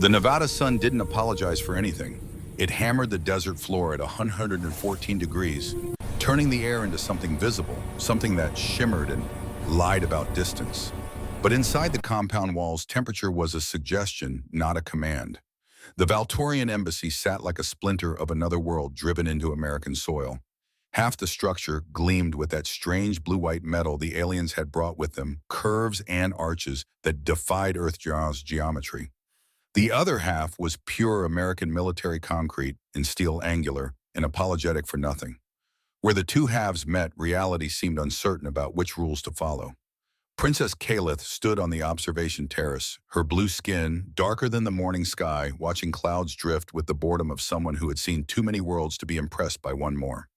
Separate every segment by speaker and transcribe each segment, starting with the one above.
Speaker 1: The Nevada sun didn't apologize for anything. It hammered the desert floor at 114 degrees, turning the air into something visible, something that shimmered and lied about distance. But inside the compound walls, temperature was a suggestion, not a command. The Valtorian embassy sat like a splinter of another world driven into American soil. Half the structure gleamed with that strange blue-white metal the aliens had brought with them, curves and arches that defied Earth's geometry. The other half was pure American military concrete and steel angular and apologetic for nothing. Where the two halves met, reality seemed uncertain about which rules to follow. Princess Calith stood on the observation terrace, her blue skin darker than the morning sky, watching clouds drift with the boredom of someone who had seen too many worlds to be impressed by one more.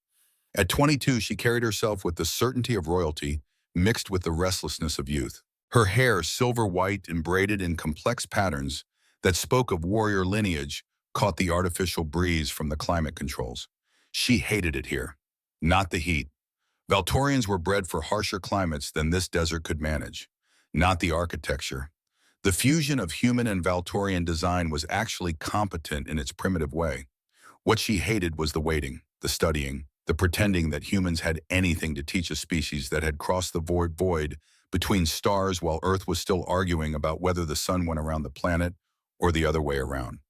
Speaker 1: At 22, she carried herself with the certainty of royalty mixed with the restlessness of youth. Her hair, silver white and braided in complex patterns that spoke of warrior lineage, caught the artificial breeze from the climate controls. She hated it here, not the heat. Valtorians were bred for harsher climates than this desert could manage, not the architecture. The fusion of human and Valtorian design was actually competent in its primitive way. What she hated was the waiting, the studying, the pretending that humans had anything to teach a species that had crossed the void between stars while Earth was still arguing about whether the sun went around the planet or the other way around.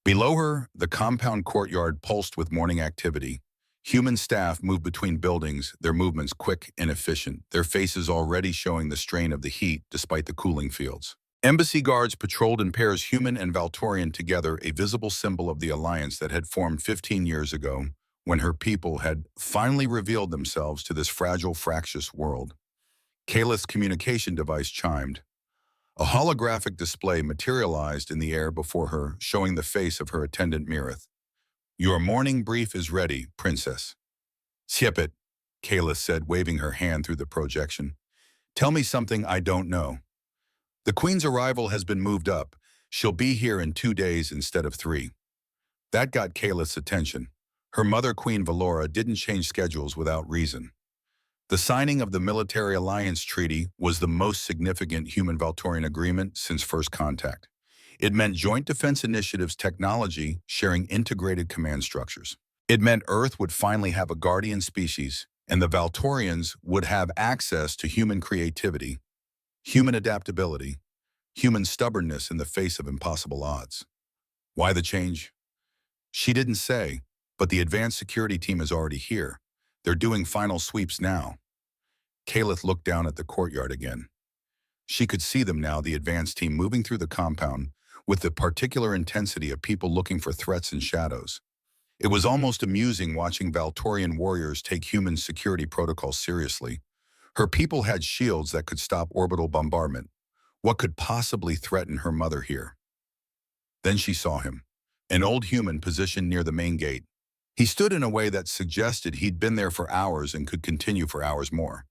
Speaker 1: Below her, the compound courtyard pulsed with morning activity. Human staff moved between buildings, their movements quick and efficient, their faces already showing the strain of the heat despite the cooling fields. Embassy guards patrolled in pairs, human and Valtorian together, a visible symbol of the alliance that had formed 15 years ago when her people had finally revealed themselves to this fragile, fractious world. Calith's communication device chimed. A holographic display materialized in the air before her, showing the face of her attendant Mirith. "Your morning brief is ready, Princess." "Siepit," Calith said, waving her hand through the projection. "Tell me something I don't know." "The Queen's arrival has been moved up. She'll be here in 2 days instead of 3. That got Calith's attention. Her mother, Queen Valora, didn't change schedules without reason. The signing of the Military Alliance Treaty was the most significant human-Valtorian agreement since first contact. It meant joint defense initiatives technology sharing integrated command structures. It meant Earth would finally have a guardian species, and the Valtorians would have access to human creativity, human adaptability, human stubbornness in the face of impossible odds. Why the change? She didn't say, but the advanced security team is already here. They're doing final sweeps now. Calith looked down at the courtyard again. She could see them now, the advanced team moving through the compound with the particular intensity of people looking for threats in shadows. It was almost amusing watching Valtorian warriors take human security protocols seriously. Her people had shields that could stop orbital bombardment. What could possibly threaten her mother here? Then she saw him, an old human positioned near the main gate. He stood in a way that suggested he'd been there for hours and could continue for hours more.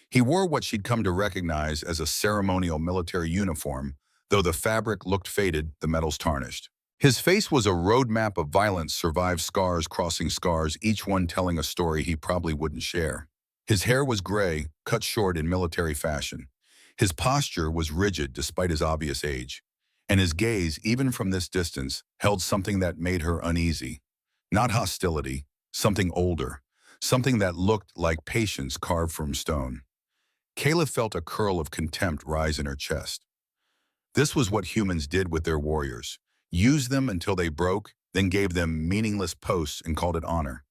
Speaker 1: He wore what she'd come to recognize as a ceremonial military uniform, though the fabric looked faded, the metals tarnished. His face was a roadmap of violence, survived scars crossing scars, each one telling a story he probably wouldn't share. His hair was gray, cut short in military fashion. His posture was rigid despite his obvious age. And his gaze, even from this distance, held something that made her uneasy. Not hostility, something older, something that looked like patience carved from stone. Calith felt a curl of contempt rise in her chest. This was what humans did with their warriors. Used them until they broke, then gave them meaningless posts and called it honor.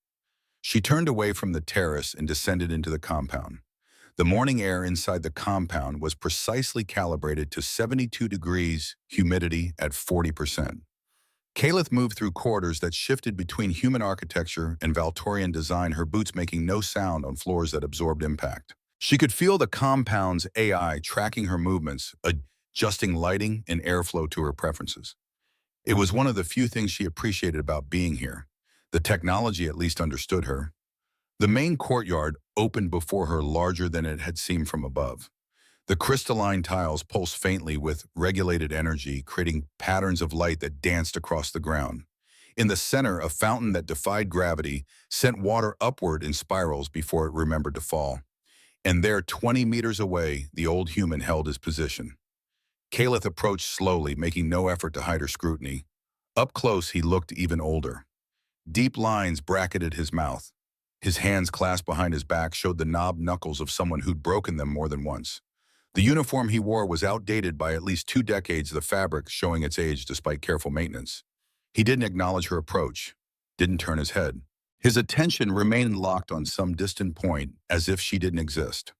Speaker 1: She turned away from the terrace and descended into the compound. The morning air inside the compound was precisely calibrated to 72 degrees, humidity at 40%. Calith moved through corridors that shifted between human architecture and Valtorian design, her boots making no sound on floors that absorbed impact. She could feel the compound's AI tracking her movements, adjusting lighting and airflow to her preferences. It was one of the few things she appreciated about being here. The technology at least understood her. The main courtyard opened before her, larger than it had seemed from above. The crystalline tiles pulsed faintly with regulated energy, creating patterns of light that danced across the ground. In the center, a fountain that defied gravity sent water upward in spirals before it remembered to fall. And there, 20 meters away, the old human held his position. Caliph approached slowly, making no effort to hide her scrutiny. Up close, he looked even older. Deep lines bracketed his mouth. His hands clasped behind his back showed the knobbed knuckles of someone who'd broken them more than once. The uniform he wore was outdated by at least 2 decades, the fabric showing its age despite careful maintenance. He didn't acknowledge her approach, didn't turn his head. His attention remained locked on some distant point, as if she didn't exist.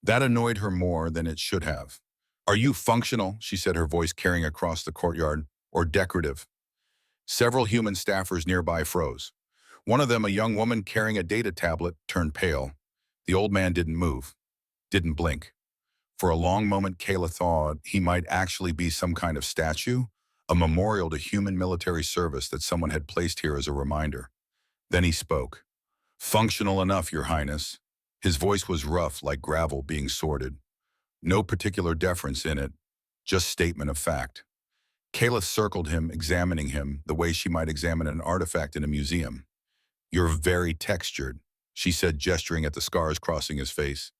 Speaker 1: That annoyed her more than it should have. "Are you functional?" she said, her voice carrying across the courtyard, "or decorative?" Several human staffers nearby froze. One of them, a young woman carrying a data tablet, turned pale. The old man didn't move, didn't blink. For a long moment, Kayla thought he might actually be some kind of statue, a memorial to human military service that someone had placed here as a reminder. Then he spoke. "Functional enough, Your Highness." His voice was rough, like gravel being sorted. No particular deference in it, just statement of fact. Kayla circled him, examining him the way she might examine an artifact in a museum. "You're very textured," she said, gesturing at the scars crossing his face.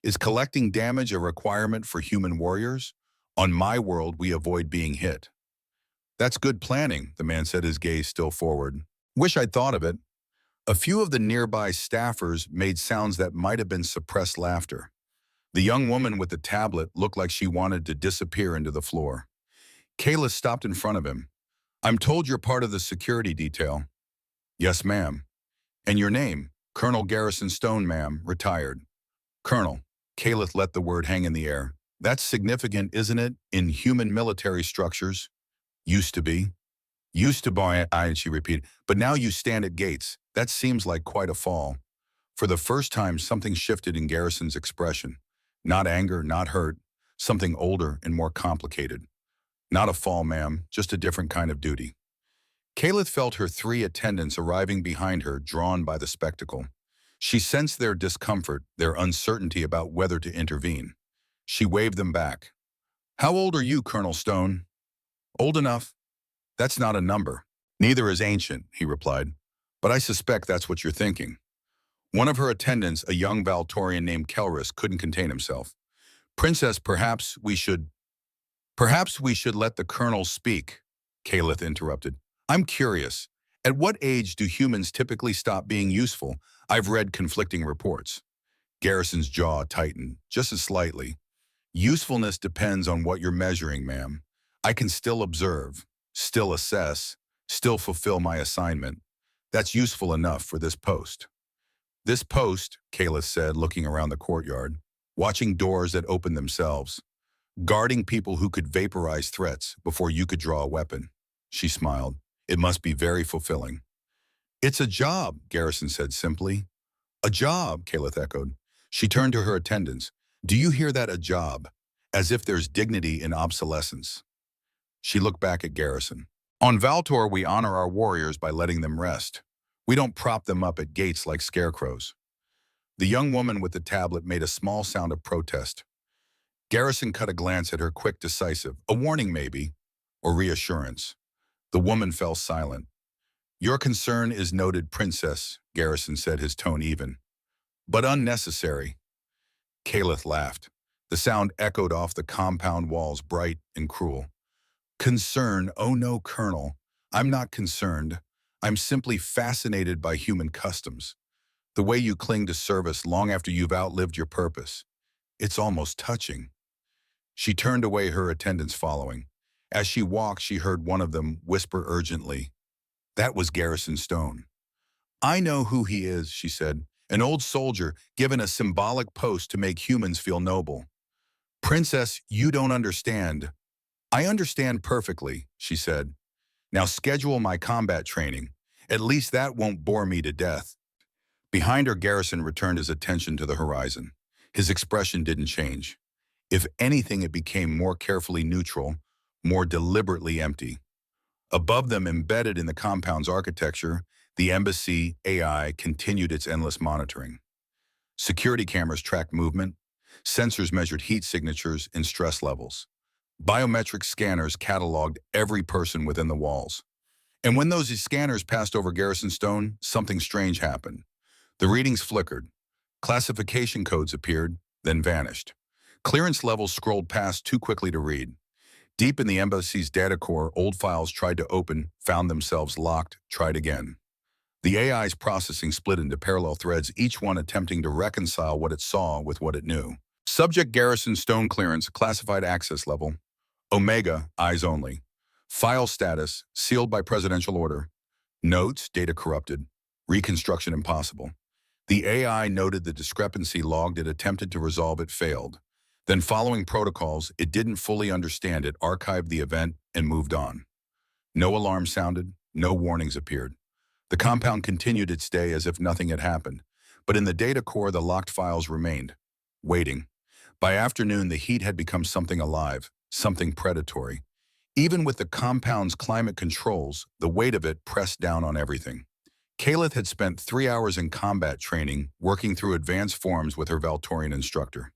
Speaker 1: "Is collecting damage a requirement for human warriors? On my world, we avoid being hit." "That's good planning," the man said, his gaze still forward. "Wish I'd thought of it." A few of the nearby staffers made sounds that might have been suppressed laughter. The young woman with the tablet looked like she wanted to disappear into the floor. Kayla stopped in front of him. "I'm told you're part of the security detail." "Yes, ma'am." "And your name?" "Colonel Garrison Stone, ma'am, retired." "Colonel." Kayla let the word hang in the air. "That's significant, isn't it, in human military structures?" "Used to be." "Used to be," she repeated. "But now you stand at gates. That seems like quite a fall." For the first time, something shifted in Garrison's expression. Not anger, not hurt. Something older and more complicated. "Not a fall, ma'am, just a different kind of duty." Kayla felt her 3 attendants arriving behind her, drawn by the spectacle. She sensed their discomfort, their uncertainty about whether to intervene. She waved them back. "How old are you, Colonel Stone?" "Old enough." "That's not a number." "Neither is ancient," he replied. "But I suspect that's what you're thinking." One of her attendants, a young Valtorian named Kelris, couldn't contain himself. "Princess, perhaps we should let the Colonel speak," Caliph interrupted. "I'm curious. At what age do humans typically stop being useful? I've read conflicting reports." Garrison's jaw tightened, just as slightly. "Usefulness depends on what you're measuring, ma'am. I can still observe, still assess, still fulfill my assignment. That's useful enough for this post." "This post," Kayla said, looking around the courtyard, "watching doors that open themselves, guarding people who could vaporize threats before you could draw a weapon." She smiled. "It must be very fulfilling." "It's a job," Garrison said simply. "A job," Kayla echoed. She turned to her attendants. "Do you hear that, a job? As if there's dignity in obsolescence." She looked back at Garrison. "On Valtor, we honor our warriors by letting them rest. We don't prop them up at gates like scarecrows." The young woman with the tablet made a small sound of protest. Garrison cut a glance at her, quick, decisive. A warning, maybe, or reassurance. The woman fell silent. "Your concern is noted, Princess," Garrison said, his tone even. "But unnecessary." Caliph laughed. The sound echoed off the compound walls, bright and cruel. "Concern? Oh no, Colonel. I'm not concerned. I'm simply fascinated by human customs. The way you cling to service long after you've outlived your purpose. It's almost touching." She turned away, her attendants following. As she walked, she heard one of them whisper urgently. That was Garrison Stone. "I know who he is," she said. "An old soldier given a symbolic post to make humans feel noble." "Princess, you don't understand." "I understand perfectly," she said. "Now schedule my combat training. At least that won't bore me to death." Behind her, Garrison returned his attention to the horizon. His expression didn't change. If anything, it became more carefully neutral, more deliberately empty. Above them, embedded in the compound's architecture, the embassy AI continued its endless monitoring. Security cameras tracked movement. Sensors measured heat signatures and stress levels. Biometric scanners cataloged every person within the walls. And when those scanners passed over Garrison Stone, something strange happened. The readings flickered. Classification codes appeared, then vanished. Clearance levels scrolled past too quickly to read. Deep in the embassy's data core, old files tried to open, found themselves locked, tried again. The AI's processing split into parallel threads, each one attempting to reconcile what it saw with what it knew. Subject Garrison Stone clearance, classified access level. Omega, eyes only. File status, sealed by presidential order. Notes, data corrupted. Reconstruction impossible. The AI noted the discrepancy, logged it, attempted to resolve it, failed. Then, following protocols it didn't fully understand, it archived the event and moved on. No alarm sounded, no warnings appeared. The compound continued its day as if nothing had happened, but in the data core the locked files remained, waiting. By afternoon the heat had become something alive, something predatory. Even with the compound's climate controls, the weight of it pressed down on everything. Kalith had spent 3 hours in combat training, working through advanced forms with her Valtorian instructor.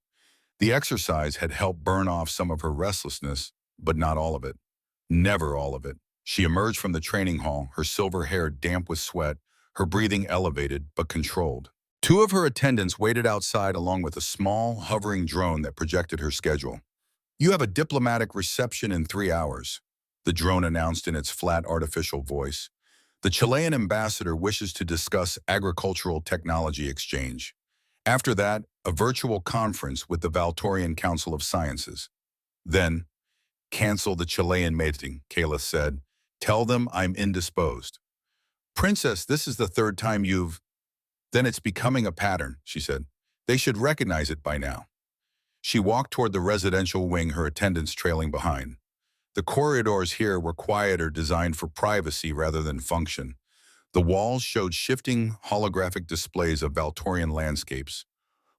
Speaker 1: The exercise had helped burn off some of her restlessness, but not all of it. Never all of it. She emerged from the training hall, her silver hair damp with sweat, her breathing elevated but controlled. Two of her attendants waited outside along with a small, hovering drone that projected her schedule. "You have a diplomatic reception in 3 hours," the drone announced in its flat, artificial voice. "The Chilean ambassador wishes to discuss agricultural technology exchange. After that, a virtual conference with the Valtorian Council of Sciences. Then, cancel the Chilean meeting," Kalith said. "Tell them I'm indisposed." "Princess, this is the third time you've—" "Then it's becoming a pattern," she said. "They should recognize it by now." She walked toward the residential wing, her attendants trailing behind. The corridors here were quieter, designed for privacy rather than function. The walls showed shifting holographic displays of Valtorian landscapes,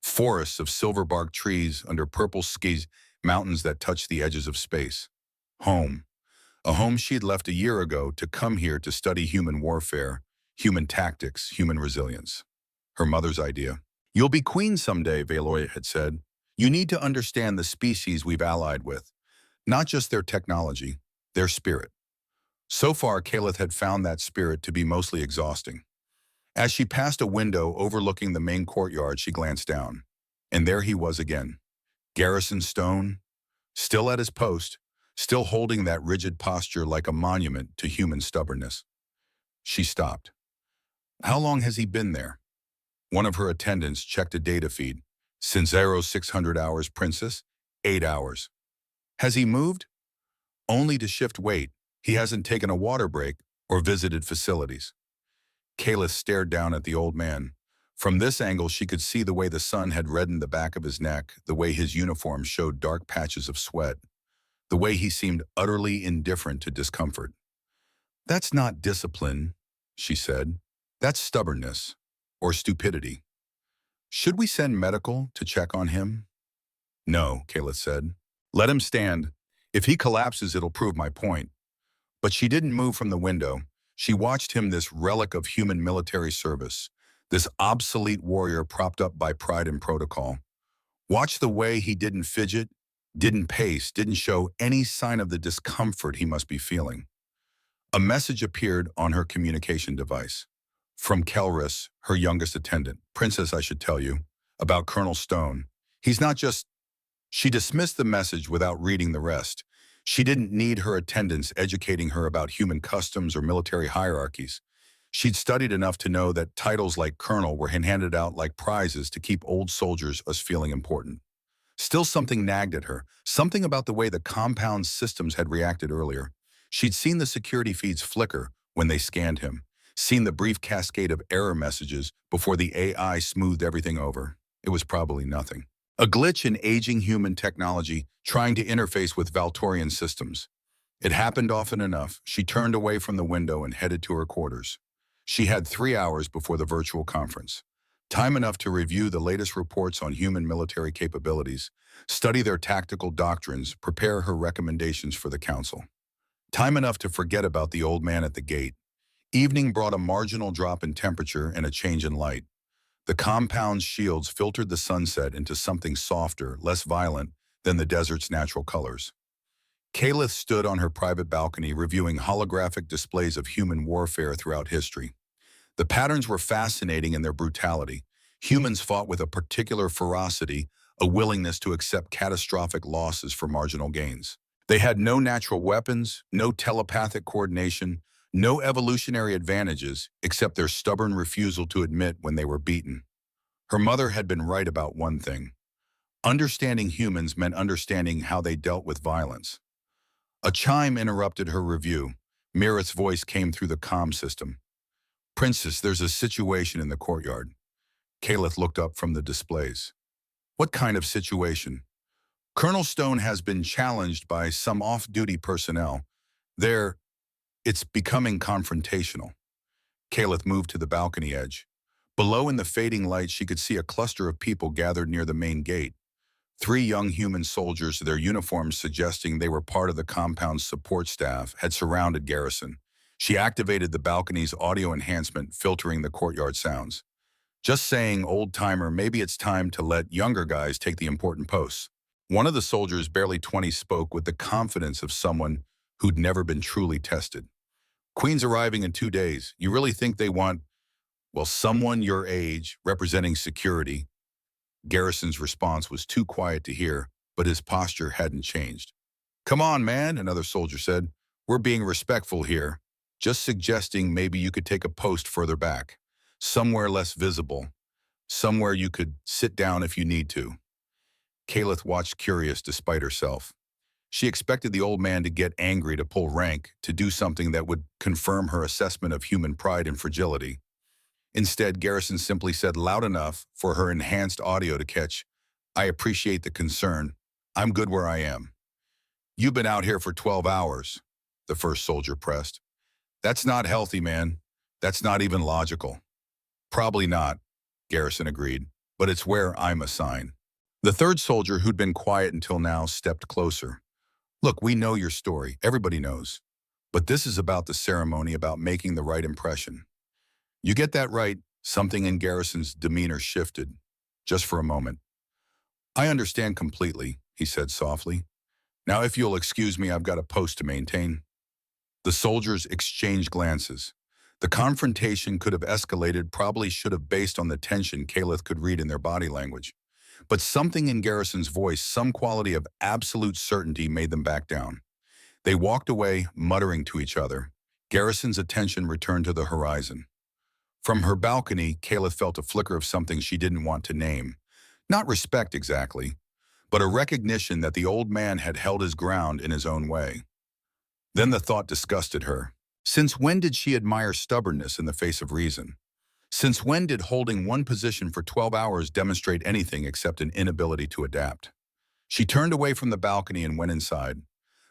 Speaker 1: forests of silver-bark trees under purple skies, mountains that touched the edges of space. Home. A home she'd left a year ago to come here to study human warfare, human tactics, human resilience. Her mother's idea. "You'll be queen someday," Valoria had said. "You need to understand the species we've allied with. Not just their technology, their spirit." So far, Kalith had found that spirit to be mostly exhausting. As she passed a window overlooking the main courtyard, she glanced down. And there he was again. Garrison Stone, still at his post, still holding that rigid posture like a monument to human stubbornness. She stopped. "How long has he been there?" One of her attendants checked a data feed. "Since 0600 hours, Princess. 8 hours. Has he moved?" "Only to shift weight. He hasn't taken a water break or visited facilities." Kalith stared down at the old man. From this angle, she could see the way the sun had reddened the back of his neck, the way his uniform showed dark patches of sweat, the way he seemed utterly indifferent to discomfort. "That's not discipline," she said. "That's stubbornness, or stupidity. Should we send medical to check on him?" "No," Kalith said. "Let him stand. If he collapses, it'll prove my point." But she didn't move from the window. She watched him, this relic of human military service, this obsolete warrior propped up by pride and protocol. Watch the way he didn't fidget, didn't pace, didn't show any sign of the discomfort he must be feeling. A message appeared on her communication device. From Kelris, her youngest attendant. "Princess, I should tell you, about Colonel Stone. He's not just—" She dismissed the message without reading the rest. She didn't need her attendants educating her about human customs or military hierarchies. She'd studied enough to know that titles like colonel were handed out like prizes to keep old soldiers us feeling important. Still, something nagged at her, something about the way the compound's systems had reacted earlier. She'd seen the security feeds flicker when they scanned him, seen the brief cascade of error messages before the AI smoothed everything over. It was probably nothing. A glitch in aging human technology trying to interface with Valtorian systems. It happened often enough. She turned away from the window and headed to her quarters. She had 3 hours before the virtual conference. Time enough to review the latest reports on human military capabilities, study their tactical doctrines, prepare her recommendations for the council. Time enough to forget about the old man at the gate. Evening brought a marginal drop in temperature and a change in light. The compound's shields filtered the sunset into something softer, less violent than the desert's natural colors. Kalith stood on her private balcony reviewing holographic displays of human warfare throughout history. The patterns were fascinating in their brutality. Humans fought with a particular ferocity, a willingness to accept catastrophic losses for marginal gains. They had no natural weapons, no telepathic coordination, no evolutionary advantages except their stubborn refusal to admit when they were beaten. Her mother had been right about one thing. Understanding humans meant understanding how they dealt with violence. A chime interrupted her review. Mirath's voice came through the comm system. "Princess, there's a situation in the courtyard." Caliph looked up from the displays. "What kind of situation?" "Colonel Stone has been challenged by some off-duty personnel. They're It's becoming confrontational." Caliph moved to the balcony edge. Below in the fading light, she could see a cluster of people gathered near the main gate. 3 young human soldiers, their uniforms suggesting they were part of the compound's support staff, had surrounded Garrison. She activated the balcony's audio enhancement, filtering the courtyard sounds. "Just saying, old-timer, maybe it's time to let younger guys take the important posts." One of the soldiers, barely 20, spoke with the confidence of someone who'd never been truly tested. "Queen's arriving in 2 days. You really think they want, well, someone your age representing security?" Garrison's response was too quiet to hear, but his posture hadn't changed. "Come on, man," another soldier said. "We're being respectful here. Just suggesting maybe you could take a post further back. Somewhere less visible. Somewhere you could sit down if you need to." Caliph watched, curious despite herself. She expected the old man to get angry, to pull rank, to do something that would confirm her assessment of human pride and fragility. Instead, Garrison simply said loud enough for her enhanced audio to catch, "I appreciate the concern. I'm good where I am." "You've been out here for 12 hours, the first soldier pressed. "That's not healthy, man. That's not even logical." "Probably not," Garrison agreed, "but it's where I'm assigned." The third soldier, who'd been quiet until now, stepped closer. "Look, we know your story. Everybody knows. But this is about the ceremony, about making the right impression." "You get that right." Something in Garrison's demeanor shifted, just for a moment. "I understand completely," he said softly. "Now, if you'll excuse me, I've got a post to maintain." The soldiers exchanged glances. The confrontation could have escalated, probably should have, based on the tension Caliph could read in their body language. But something in Garrison's voice, some quality of absolute certainty, made them back down. They walked away, muttering to each other. Garrison's attention returned to the horizon. From her balcony, Caliph felt a flicker of something she didn't want to name. Not respect exactly, but a recognition that the old man had held his ground in his own way. Then the thought disgusted her. Since when did she admire stubbornness in the face of reason? Since when did holding one position for 12 hours demonstrate anything except an inability to adapt? She turned away from the balcony and went inside.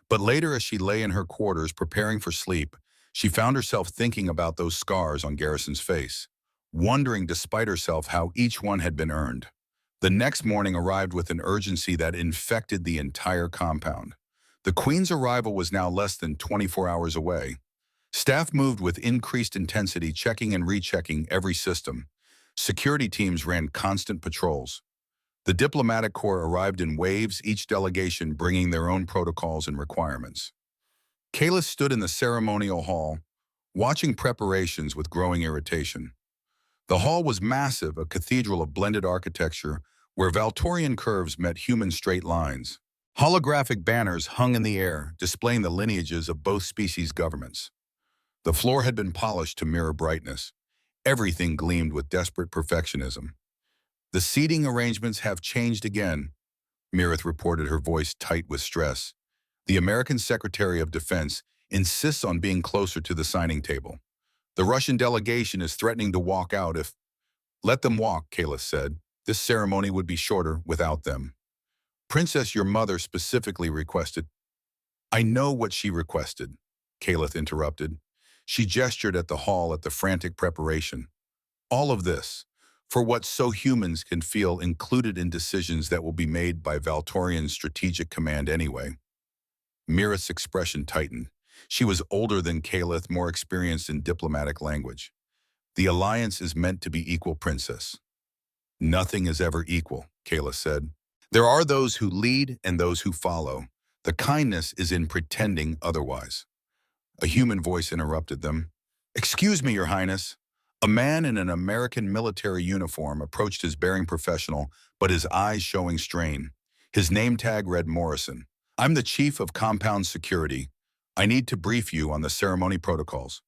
Speaker 1: But later, as she lay in her quarters preparing for sleep, she found herself thinking about those scars on Garrison's face, wondering despite herself how each one had been earned. The next morning arrived with an urgency that infected the entire compound. The Queen's arrival was now less than 24 hours away. Staff moved with increased intensity, checking and rechecking every system. Security teams ran constant patrols. The diplomatic corps arrived in waves, each delegation bringing their own protocols and requirements. Kalis stood in the ceremonial hall, watching preparations with growing irritation. The hall was massive, a cathedral of blended architecture where Valtorian curves met human straight lines. Holographic banners hung in the air, displaying the lineages of both species' governments. The floor had been polished to mirror brightness. Everything gleamed with desperate perfectionism. "The seating arrangements have changed again," Mirith reported, her voice tight with stress. "The American Secretary of Defense insists on being closer to the signing table. The Russian delegation is threatening to walk out if—" "Let them walk," Kalis said. "This ceremony would be shorter without them." "Princess, your mother specifically requested—" "I know what she requested," Caliph interrupted. She gestured at the hall, at the frantic preparation. "All of this, for what so humans can feel included in decisions that will be made by Valtorian's strategic command anyway." Mirith's expression tightened. She was older than Caliph, more experienced in diplomatic language. "The alliance is meant to be equal, Princess." "Nothing is ever equal," Caliph said. "There are those who lead and those who follow. The kindness is in pretending otherwise." A human voice interrupted them. "Excuse me, Your Highness." A man in an American military uniform approached his bearing professional, but his eyes showing strain. His name tag read Morrison. I'm the chief of compound security. I need to brief you on the ceremony protocols.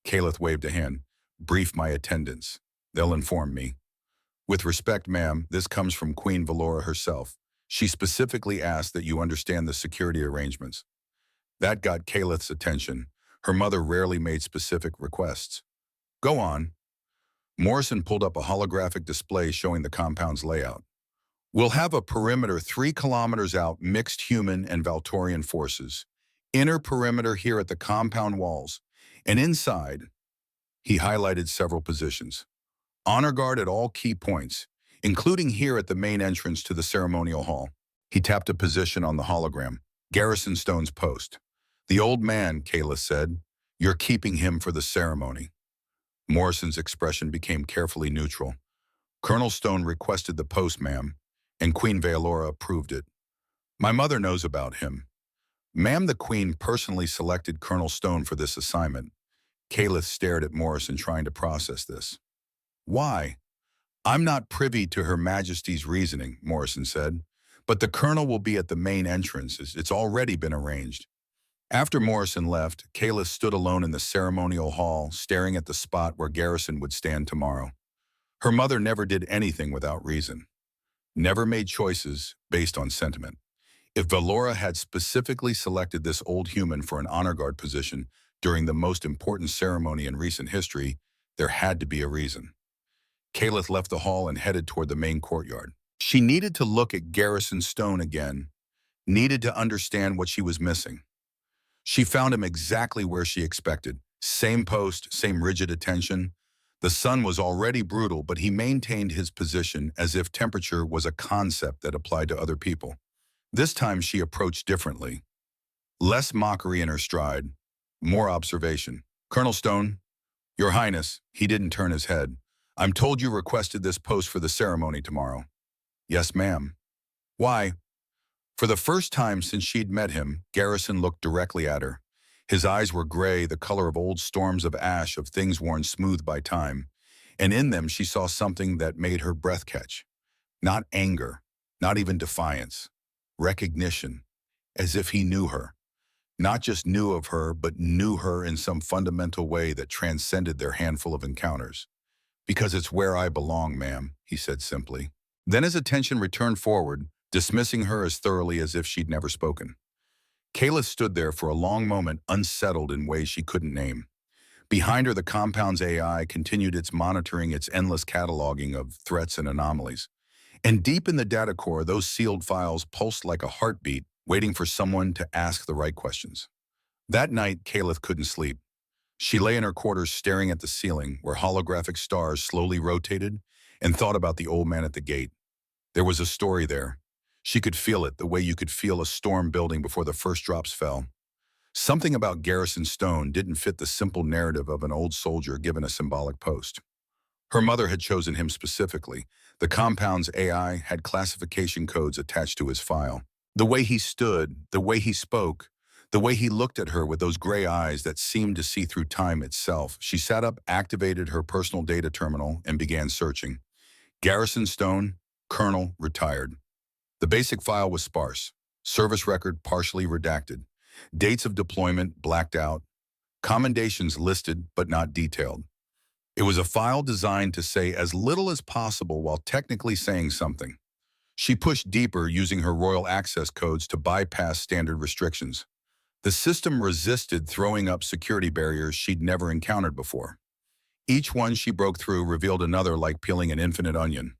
Speaker 1: Caliph waved a hand. Brief my attendants. They'll inform me. With respect, ma'am, this comes from Queen Valora herself. She specifically asked that you understand the security arrangements. That got Caliph's attention. Her mother rarely made specific requests. Go on. Morrison pulled up a holographic display showing the compound's layout. We'll have a perimeter 3 kilometers out, mixed human and Valtorian forces. Inner perimeter here at the compound walls. And inside, he highlighted several positions. Honor guard at all key points, including here at the main entrance to the ceremonial hall. He tapped a position on the hologram. Garrison Stone's post. The old man, Kayla said. You're keeping him for the ceremony. Morrison's expression became carefully neutral. Colonel Stone requested the post, ma'am, and Queen Valora approved it. My mother knows about him. Ma'am, the Queen personally selected Colonel Stone for this assignment. Caliph stared at Morrison, trying to process this. Why? I'm not privy to Her Majesty's reasoning, Morrison said, but the colonel will be at the main entrance. It's already been arranged. After Morrison left, Caliph stood alone in the ceremonial hall, staring at the spot where Garrison would stand tomorrow. Her mother never did anything without reason. Never made choices based on sentiment. If Valora had specifically selected this old human for an honor guard position during the most important ceremony in recent history, there had to be a reason. Caliph left the hall and headed toward the main courtyard. She needed to look at Garrison Stone again, needed to understand what she was missing. She found him exactly where she expected. Same post, same rigid attention. The sun was already brutal, but he maintained his position as if temperature was a concept that applied to other people. This time she approached differently. Less mockery in her stride, more observation. Colonel Stone, Your Highness, he didn't turn his head. I'm told you requested this post for the ceremony tomorrow. Yes, ma'am. Why? For the first time since she'd met him, Garrison looked directly at her. His eyes were gray, the color of old storms of ash, of things worn smooth by time. And in them she saw something that made her breath catch. Not anger, not even defiance. Recognition, as if he knew her. Not just knew of her, but knew her in some fundamental way that transcended their handful of encounters. Because it's where I belong, ma'am, he said simply. Then his attention returned forward, dismissing her as thoroughly as if she'd never spoken. Kayla stood there for a long moment, unsettled in ways she couldn't name. Behind her, the compound's AI continued its monitoring, its endless cataloging of threats and anomalies. And deep in the data core, those sealed files pulsed like a heartbeat, waiting for someone to ask the right questions. That night, Caliph couldn't sleep. She lay in her quarters staring at the ceiling, where holographic stars slowly rotated, and thought about the old man at the gate. There was a story there. She could feel it, the way you could feel a storm building before the first drops fell. Something about Garrison Stone didn't fit the simple narrative of an old soldier given a symbolic post. Her mother had chosen him specifically. The compound's AI had classification codes attached to his file. The way he stood, the way he spoke, the way he looked at her with those gray eyes that seemed to see through time itself. She sat up, activated her personal data terminal, and began searching. Garrison Stone, Colonel, retired. The basic file was sparse. Service record partially redacted. Dates of deployment blacked out. Commendations listed but not detailed. It was a file designed to say as little as possible while technically saying something. She pushed deeper, using her royal access codes to bypass standard restrictions. The system resisted, throwing up security barriers she'd never encountered before. Each one she broke through revealed another, like peeling an infinite onion.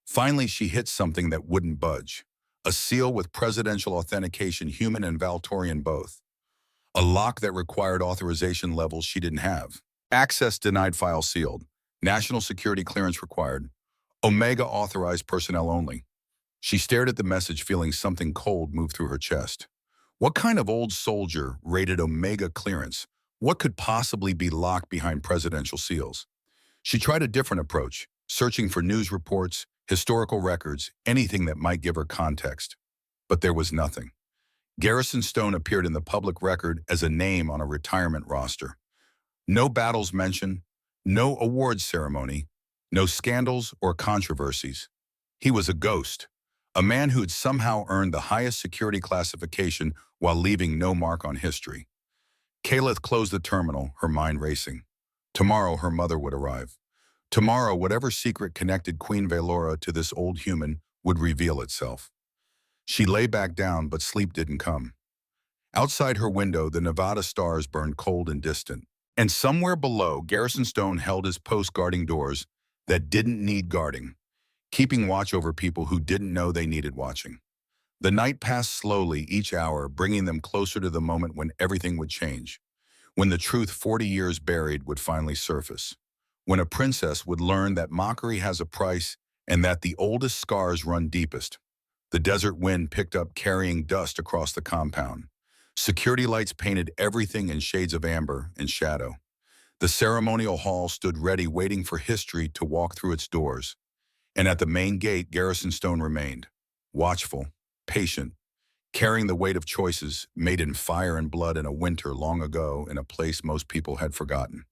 Speaker 1: Finally, she hit something that wouldn't budge. A seal with presidential authentication, human and Valtorian both. A lock that required authorization levels she didn't have. Access denied, file sealed. National security clearance required. Omega authorized personnel only. She stared at the message, feeling something cold move through her chest. What kind of old soldier rated Omega clearance? What could possibly be locked behind presidential seals? She tried a different approach, searching for news reports, historical records, anything that might give her context. But there was nothing. Garrison Stone appeared in the public record as a name on a retirement roster. No battles mentioned, no awards ceremony, no scandals or controversies. He was a ghost, A man who'd somehow earned the highest security classification while leaving no mark on history. Kalith closed the terminal, her mind racing. Tomorrow her mother would arrive. Tomorrow whatever secret connected Queen Valora to this old human would reveal itself. She lay back down, but sleep didn't come. Outside her window, the Nevada stars burned cold and distant. And somewhere below, Garrison Stone held his post guarding doors that didn't need guarding, keeping watch over people who didn't know they needed watching. The night passed slowly, each hour bringing them closer to the moment when everything would change, when the truth 40 years buried would finally surface, when a princess would learn that mockery has a price and that the oldest scars run deepest. The desert wind picked up, carrying dust across the compound. Security lights painted everything in shades of amber and shadow. The ceremonial hall stood ready, waiting for history to walk through its doors. And at the main gate, Garrison Stone remained, watchful, patient, carrying the weight of choices made in fire and blood in a winter long ago in a place most people had forgotten.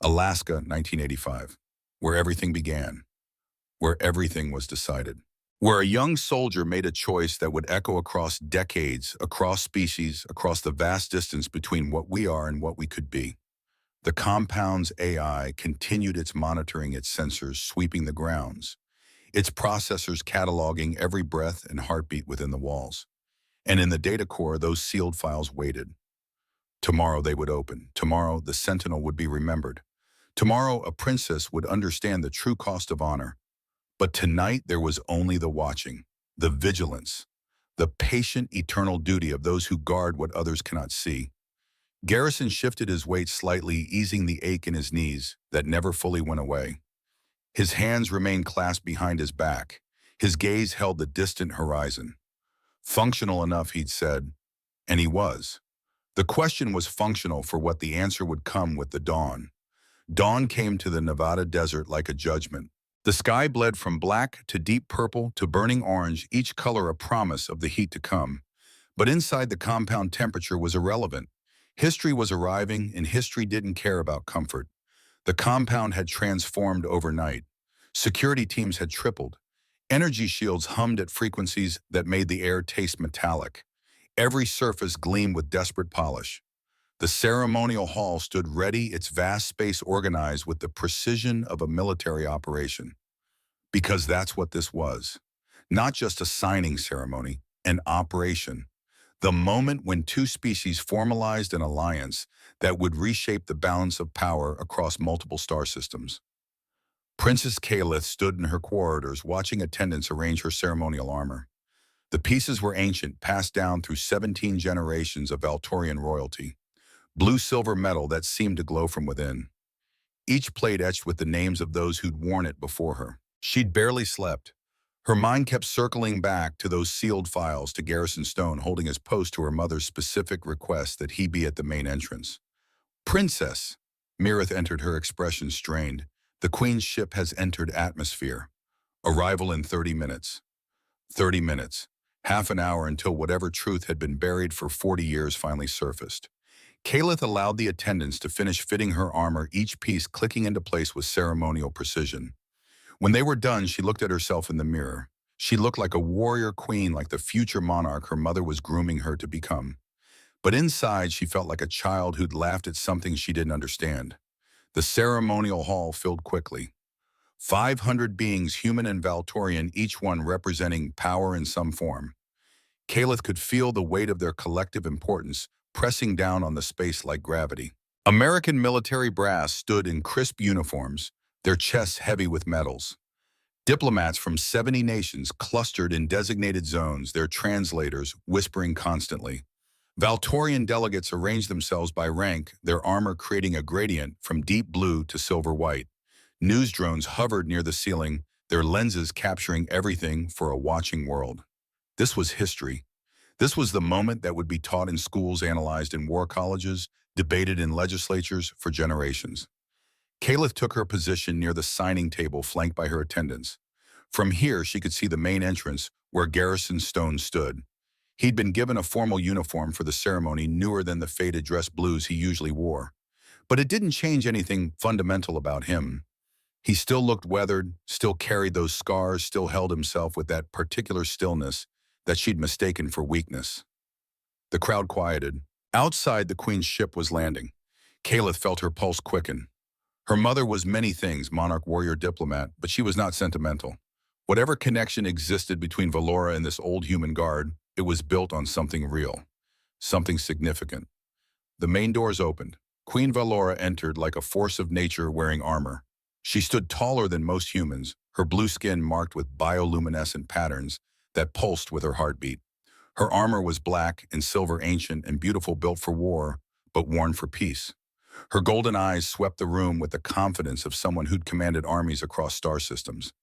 Speaker 1: Alaska, 1985, where everything began, where everything was decided, where a young soldier made a choice that would echo across decades, across species, across the vast distance between what we are and what we could be. The compound's AI continued its monitoring, its sensors sweeping the grounds, its processors cataloging every breath and heartbeat within the walls. And in the data core, those sealed files waited. Tomorrow they would open. Tomorrow the sentinel would be remembered. Tomorrow a princess would understand the true cost of honor. But tonight there was only the watching, the vigilance, the patient eternal duty of those who guard what others cannot see. Garrison shifted his weight slightly, easing the ache in his knees that never fully went away. His hands remained clasped behind his back. His gaze held the distant horizon. Functional enough, he'd said, and he was. The question was functional for what the answer would come with the dawn. Dawn came to the Nevada desert like a judgment. The sky bled from black to deep purple to burning orange, each color a promise of the heat to come. But inside the compound, temperature was irrelevant. History was arriving, and history didn't care about comfort. The compound had transformed overnight. Security teams had tripled. Energy shields hummed at frequencies that made the air taste metallic. Every surface gleamed with desperate polish. The ceremonial hall stood ready, its vast space organized with the precision of a military operation. Because that's what this was. Not just a signing ceremony, an operation. The moment when two species formalized an alliance that would reshape the balance of power across multiple star systems. Princess Kalith stood in her corridors, watching attendants arrange her ceremonial armor. The pieces were ancient, passed down through 17 generations of Valtorian royalty. Blue-silver metal that seemed to glow from within. Each plate etched with the names of those who'd worn it before her. She'd barely slept. Her mind kept circling back to those sealed files, to Garrison Stone holding his post, to her mother's specific request that he be at the main entrance. Princess! Mirith entered, her expression strained. The Queen's ship has entered atmosphere. Arrival in 30 minutes. 30 minutes. Half an hour until whatever truth had been buried for 40 years finally surfaced. Kalith allowed the attendants to finish fitting her armor, each piece clicking into place with ceremonial precision. When they were done, she looked at herself in the mirror. She looked like a warrior queen, like the future monarch her mother was grooming her to become. But inside, she felt like a child who'd laughed at something she didn't understand. The ceremonial hall filled quickly. 500 beings, human and Valtorian, each one representing power in some form. Kalith could feel the weight of their collective importance pressing down on the space like gravity. American military brass stood in crisp uniforms, their chests heavy with medals. Diplomats from 70 nations clustered in designated zones, their translators whispering constantly. Valtorian delegates arranged themselves by rank, their armor creating a gradient from deep blue to silver white. News drones hovered near the ceiling, their lenses capturing everything for a watching world. This was history. This was the moment that would be taught in schools, analyzed in war colleges, debated in legislatures for generations. Kalith took her position near the signing table, flanked by her attendants. From here, she could see the main entrance where Garrison Stone stood. He'd been given a formal uniform for the ceremony, newer than the faded dress blues he usually wore. But it didn't change anything fundamental about him. He still looked weathered, still carried those scars, still held himself with that particular stillness that she'd mistaken for weakness. The crowd quieted. Outside, the Queen's ship was landing. Caliph felt her pulse quicken. Her mother was many things, monarch, warrior, diplomat, but she was not sentimental. Whatever connection existed between Valora and this old human guard, it was built on something real, something significant. The main doors opened. Queen Valora entered like a force of nature wearing armor. She stood taller than most humans, her blue skin marked with bioluminescent patterns that pulsed with her heartbeat. Her armor was black and silver, ancient and beautiful, built for war, but worn for peace. Her golden eyes swept the room with the confidence of someone who'd commanded armies across star systems.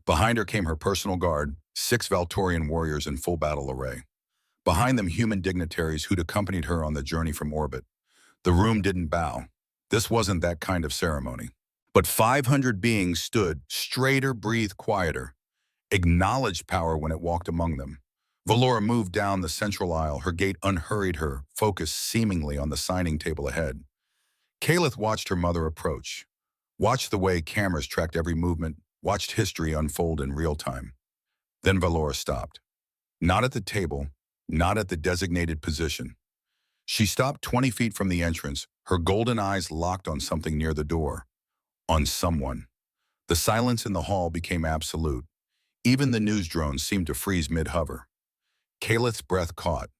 Speaker 1: Behind her came her personal guard, 6 Valtorian warriors in full battle array. Behind them, human dignitaries who'd accompanied her on the journey from orbit. The room didn't bow. This wasn't that kind of ceremony. But 500 beings stood, straighter, breathed quieter, acknowledged power when it walked among them. Valora moved down the central aisle, her gait unhurried, her focus seemingly on the signing table ahead. Caliph watched her mother approach, watched the way cameras tracked every movement, watched history unfold in real time. Then Valora stopped. Not at the table, not at the designated position. She stopped 20 feet from the entrance, her golden eyes locked on something near the door. On someone. The silence in the hall became absolute. Even the news drones seemed to freeze mid-hover. Caliph's breath caught.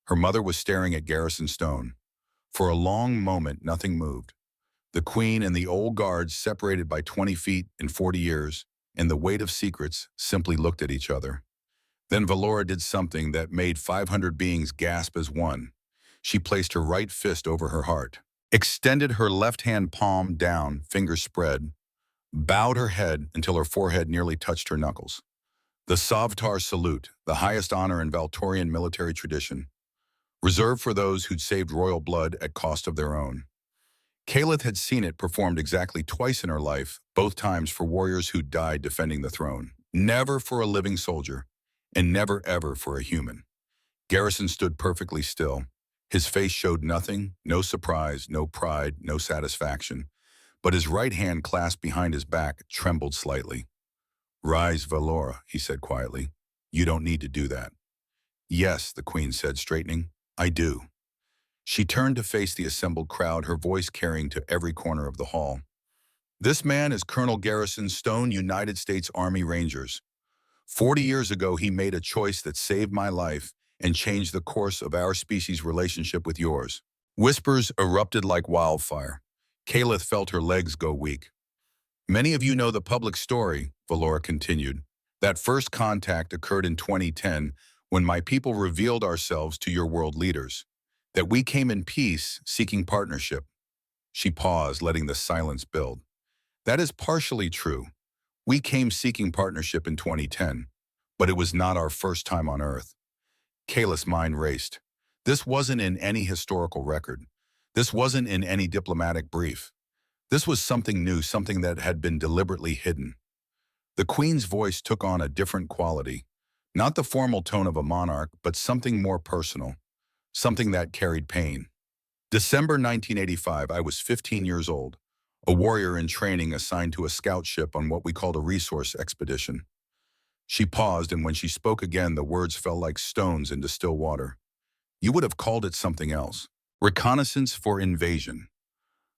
Speaker 1: Her mother was staring at Garrison Stone. For a long moment, nothing moved. The Queen and the old guards, separated by 20 feet in 40 years, and the weight of secrets, simply looked at each other. Then Valora did something that made 500 beings gasp as one. She placed her right fist over her heart, extended her left hand palm down, fingers spread, bowed her head until her forehead nearly touched her knuckles. The Savtar salute, the highest honor in Valtorian military tradition, reserved for those who'd saved royal blood at cost of their own. Caliph had seen it performed exactly twice in her life, both times for warriors who'd died defending the throne. Never for a living soldier, and never ever for a human. Garrison stood perfectly still. His face showed nothing, no surprise, no pride, no satisfaction, but his right hand clasped behind his back trembled slightly. "Rise, Valora," he said quietly. "You don't need to do that." "Yes," the Queen said, straightening. "I do." She turned to face the assembled crowd, her voice carrying to every corner of the hall. "This man is Colonel Garrison Stone, United States Army Rangers. 40 years ago, he made a choice that saved my life and changed the course of our species' relationship with yours." Whispers erupted like wildfire. Caliph felt her legs go weak. "Many of you know the public story," Valora continued. "That first contact occurred in 2010 when my people revealed ourselves to your world leaders. That we came in peace, seeking partnership." She paused, letting the silence build. "That is partially true. We came seeking partnership in 2010, but it was not our first time on Earth." Caliph's mind raced. This wasn't in any historical record. This wasn't in any diplomatic brief. This was something new, something that had been deliberately hidden. The Queen's voice took on a different quality. Not the formal tone of a monarch, but something more personal. Something that carried pain. "December 1985, I was 15 years old, a warrior in training assigned to a scout ship on what we called a resource expedition." She paused, and when she spoke again, the words fell like stones into still water. "You would have called it something else. Reconnaissance for invasion."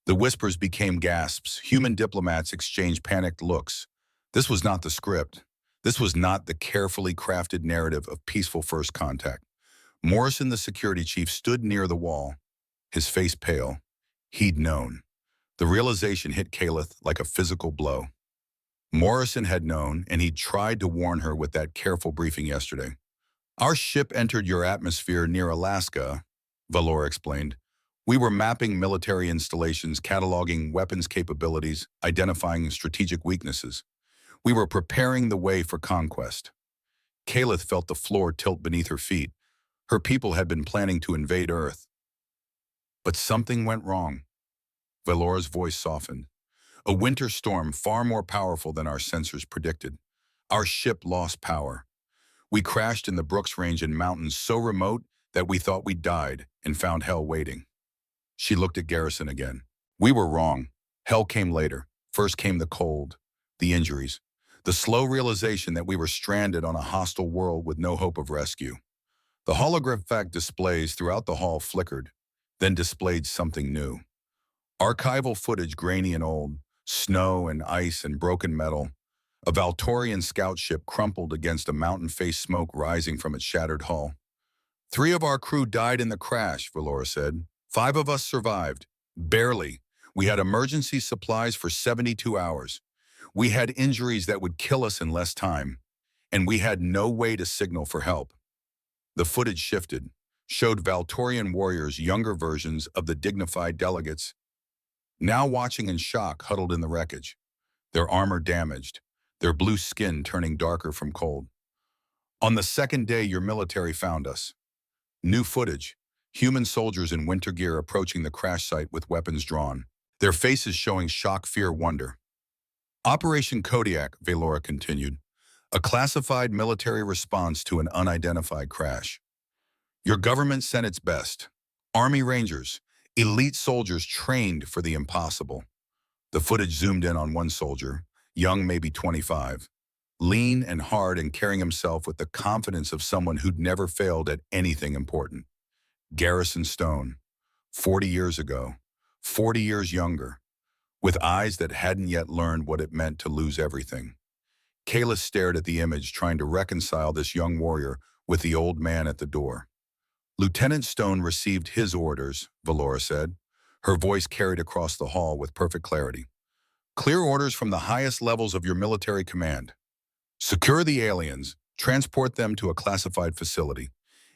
Speaker 1: The whispers became gasps. Human diplomats exchanged panicked looks. This was not the script. This was not the carefully crafted narrative of peaceful first contact. Morrison, the security chief, stood near the wall, his face pale. He'd known. The realization hit Caliph like a physical blow. Morrison had known, and he'd tried to warn her with that careful briefing yesterday. "Our ship entered your atmosphere near Alaska," Valora explained. "We were mapping military installations, cataloging weapons capabilities, identifying strategic weaknesses. We were preparing the way for conquest." Caliph felt the floor tilt beneath her feet. Her people had been planning to invade Earth. But something went wrong. Valora's voice softened. "A winter storm far more powerful than our sensors predicted. Our ship lost power. We crashed in the Brooks Range in mountains so remote that we thought we'd died and found hell waiting." She looked at Garrison again. "We were wrong. Hell came later. First came the cold. the injuries, the slow realization that we were stranded on a hostile world with no hope of rescue. The holographic displays throughout the hall flickered, then displayed something new. Archival footage grainy and old, snow and ice and broken metal. A Valtorian scout ship crumpled against a mountain-faced smoke rising from its shattered hull. 3 of our crew died in the crash, Valora said. 5 of us survived. Barely. We had emergency supplies for 72 hours. We had injuries that would kill us in less time. And we had no way to signal for help. The footage shifted, showed Valtorian warriors, younger versions of the dignified delegates, now watching in shock, huddled in the wreckage, their armor damaged, their blue skin turning darker from cold. On the second day, your military found us. New footage, human soldiers in winter gear approaching the crash site with weapons drawn, their faces showing shock, fear, wonder. Operation Kodiak, Valora continued, a classified military response to an unidentified crash. Your government sent its best. Army Rangers, elite soldiers trained for the impossible. The footage zoomed in on one soldier, young, maybe 25, lean and hard and carrying himself with the confidence of someone who'd never failed at anything important. Garrison Stone, 40 years ago, 40 years younger, with eyes that hadn't yet learned what it meant to lose everything. Kayla stared at the image, trying to reconcile this young warrior with the old man at the door. Lieutenant Stone received his orders, Valora said. Her voice carried across the hall with perfect clarity. Clear orders from the highest levels of your military command. Secure the aliens, transport them to a classified facility,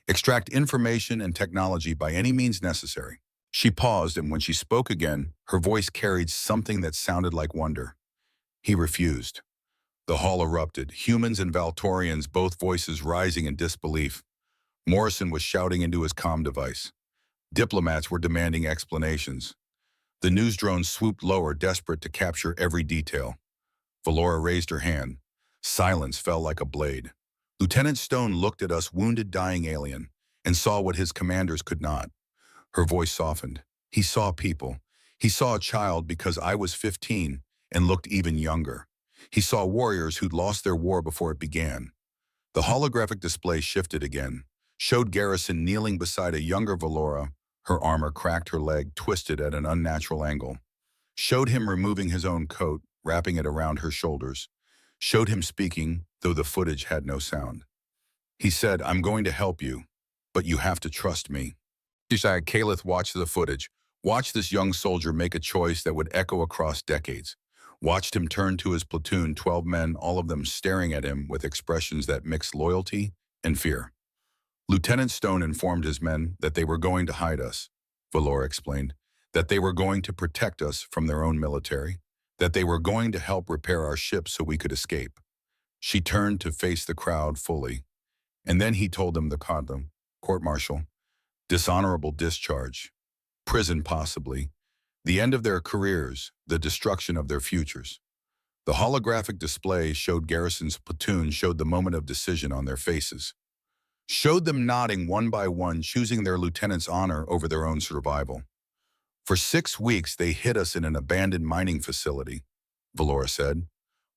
Speaker 1: extract information and technology by any means necessary. She paused, and when she spoke again, her voice carried something that sounded like wonder. He refused. The hall erupted, humans and Valtorians, both voices rising in disbelief. Morrison was shouting into his comm device. Diplomats were demanding explanations. The news drones swooped lower, desperate to capture every detail. Valora raised her hand. Silence fell like a blade. Lieutenant Stone looked at us, wounded, dying alien, and saw what his commanders could not. Her voice softened. He saw people. He saw a child because I was 15 and looked even younger. He saw warriors who'd lost their war before it began. The holographic display shifted again, showed Garrison kneeling beside a younger Valora, her armor cracked, her leg twisted at an unnatural angle. Showed him removing his own coat, wrapping it around her shoulders. Showed him speaking, though the footage had no sound. He said, I'm going to help you, but you have to trust me. Caliph watched the footage, watched this young soldier make a choice that would echo across decades. Watched him turn to his platoon, 12 men, all of them staring at him with expressions that mixed loyalty and fear. Lieutenant Stone informed his men that they were going to hide us, Valora explained, that they were going to protect us from their own military, that they were going to help repair our ship so we could escape. She turned to face the crowd fully, and then he told them the court-martial, dishonorable discharge, prison possibly, the end of their careers, the destruction of their futures. The holographic display showed Garrison's platoon, showed the moment of decision on their faces, showed them nodding one by one, choosing their lieutenant's honor over their own survival. For 6 weeks, they hid us in an abandoned mining facility, Valora said,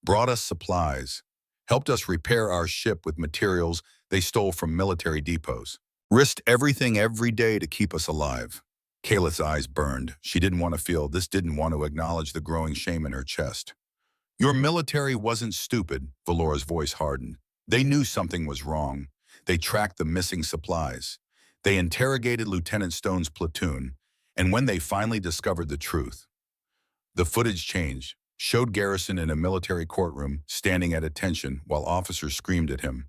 Speaker 1: brought us supplies, helped us repair our ship with materials they stole from military depots, risked everything every day to keep us alive. Kayla's eyes burned. She didn't want to feel this, didn't want to acknowledge the growing shame in her chest. Your military wasn't stupid, Valora's voice hardened. They knew something was wrong. They tracked the missing supplies. They interrogated Lieutenant Stone's platoon, and when they finally discovered the truth, the footage changed, showed Garrison in a military courtroom, standing at attention while officers screamed at him,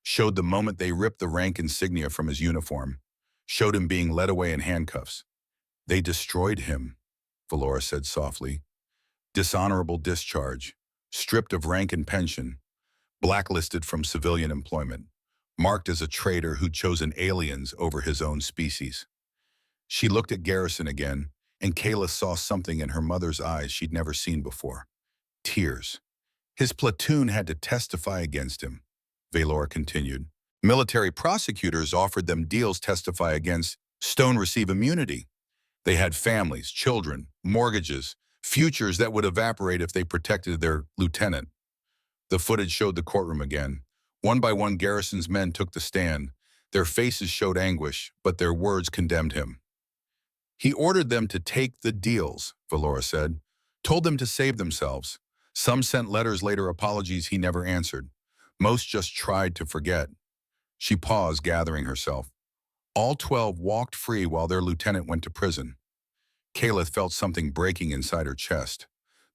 Speaker 1: showed the moment they ripped the rank insignia from his uniform, showed him being led away in handcuffs. They destroyed him, Valora said softly. Dishonorable discharge, stripped of rank and pension, blacklisted from civilian employment, marked as a traitor who'd chosen aliens over his own species. She looked at Garrison again, and Kayla saw something in her mother's eyes she'd never seen before. Tears. His platoon had to testify against him, Valora continued. Military prosecutors offered them deals testify against Stone, receive immunity. They had families, children, mortgages, Futures that would evaporate if they protected their lieutenant. The footage showed the courtroom again. One by one, Garrison's men took the stand. Their faces showed anguish, but their words condemned him. He ordered them to take the deals, Valora said. Told them to save themselves. Some sent letters later, apologies he never answered. Most just tried to forget. She paused, gathering herself. All 12 walked free while their lieutenant went to prison. Kaleth felt something breaking inside her chest.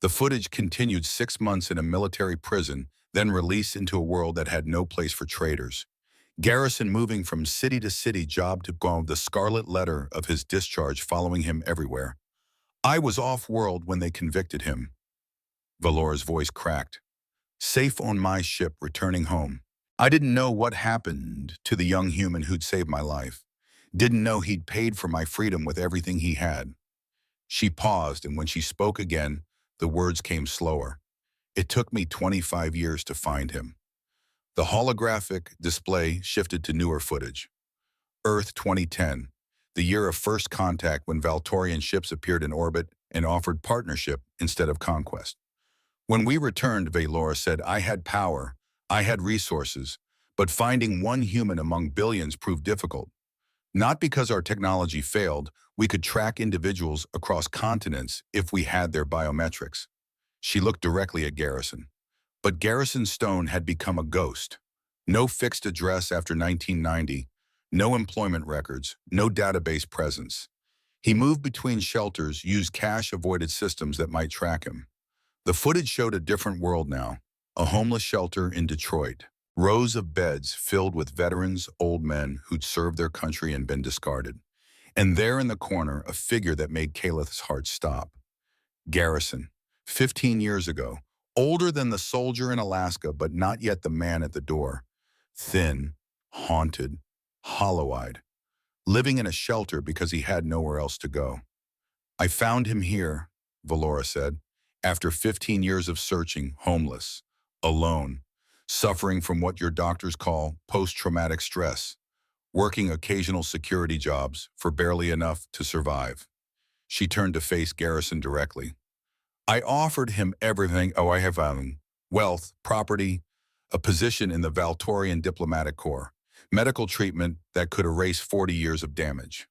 Speaker 1: The footage continued 6 months in a military prison, then released into a world that had no place for traitors. Garrison moving from city to city, job to go, the scarlet letter of his discharge following him everywhere. I was off-world when they convicted him. Valora's voice cracked. Safe on my ship, returning home. I didn't know what happened to the young human who'd saved my life. Didn't know he'd paid for my freedom with everything he had. She paused, and when she spoke again, the words came slower. It took me 25 years to find him. The holographic display shifted to newer footage. Earth 2010, the year of first contact when Valtorian ships appeared in orbit and offered partnership instead of conquest. When we returned, Valora said, I had power, I had resources, but finding one human among billions proved difficult. Not because our technology failed, we could track individuals across continents if we had their biometrics. She looked directly at Garrison. But Garrison Stone had become a ghost. No fixed address after 1990, no employment records, no database presence. He moved between shelters, used cache-avoided systems that might track him. The footage showed a different world now, a homeless shelter in Detroit. Rows of beds filled with veterans, old men who'd served their country and been discarded. And there in the corner, a figure that made Kaleth's heart stop. Garrison, 15 years ago, older than the soldier in Alaska, but not yet the man at the door. Thin, haunted, hollow-eyed, living in a shelter because he had nowhere else to go. I found him here, Valora said, after 15 years of searching, homeless, alone, suffering from what your doctors call post-traumatic stress, working occasional security jobs for barely enough to survive. She turned to face Garrison directly. I offered him everything. I have wealth, property, a position in the Valtorian diplomatic corps, medical treatment that could erase 40 years of damage.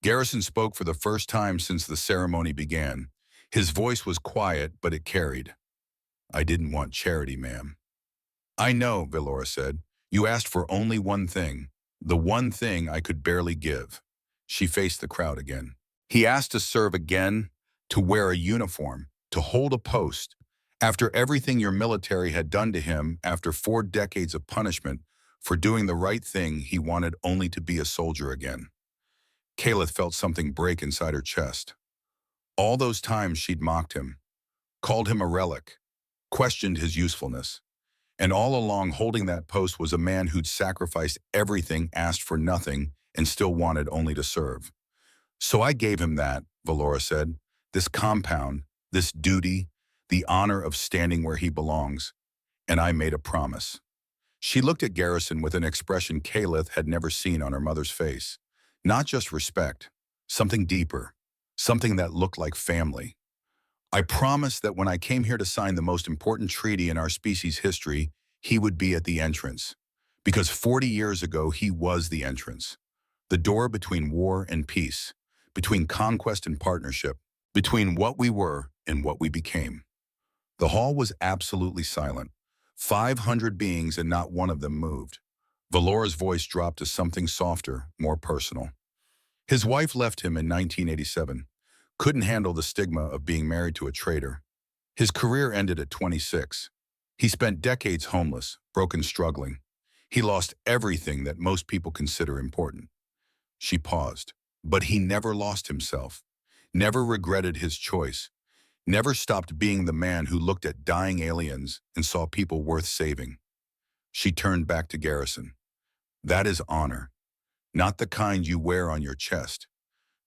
Speaker 1: Garrison spoke for the first time since the ceremony began. His voice was quiet, but it carried. I didn't want charity, ma'am. I know, Valora said. You asked for only one thing, the one thing I could barely give. She faced the crowd again. He asked to serve again, to wear a uniform, to hold a post. After everything your military had done to him, after 4 decades of punishment for doing the right thing, he wanted only to be a soldier again. Kaleth felt something break inside her chest. All those times she'd mocked him, called him a relic, questioned his usefulness. And all along holding that post was a man who'd sacrificed everything, asked for nothing, and still wanted only to serve. So I gave him that, Valora said, this compound, this duty, the honor of standing where he belongs, and I made a promise. She looked at Garrison with an expression Kaleth had never seen on her mother's face. Not just respect, something deeper, something that looked like family. I promised that when I came here to sign the most important treaty in our species' history, he would be at the entrance. Because 40 years ago, he was the entrance. The door between war and peace, between conquest and partnership, between what we were and what we became. The hall was absolutely silent. 500 beings and not one of them moved. Valora's voice dropped to something softer, more personal. His wife left him in 1987. Couldn't handle the stigma of being married to a traitor. His career ended at 26. He spent decades homeless, broken, struggling. He lost everything that most people consider important. She paused. But he never lost himself, never regretted his choice, never stopped being the man who looked at dying aliens and saw people worth saving. She turned back to Garrison. That is honor, not the kind you wear on your chest,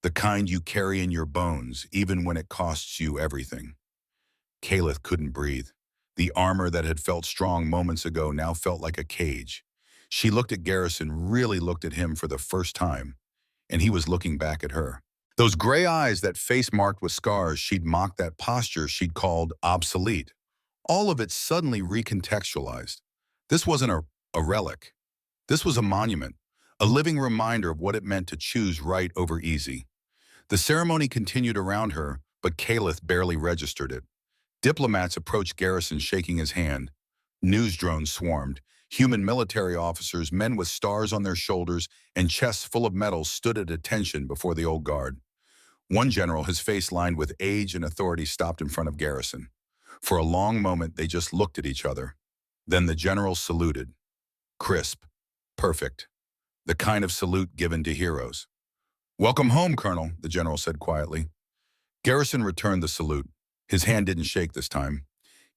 Speaker 1: the kind you carry in your bones, even when it costs you everything. Kaleth couldn't breathe. The armor that had felt strong moments ago now felt like a cage. She looked at Garrison, really looked at him for the first time, and he was looking back at her. Those gray eyes, that face marked with scars, she'd mocked, that posture she'd called obsolete. All of it suddenly recontextualized. This wasn't a relic. This was a monument, a living reminder of what it meant to choose right over easy. The ceremony continued around her, but Caliph barely registered it. Diplomats approached Garrison shaking his hand. News drones swarmed. Human military officers, men with stars on their shoulders and chests full of medals, stood at attention before the old guard. One general, his face lined with age and authority, stopped in front of Garrison. For a long moment, they just looked at each other. Then the general saluted. Crisp. Perfect. The kind of salute given to heroes. "Welcome home, Colonel," the general said quietly. Garrison returned the salute. His hand didn't shake this time.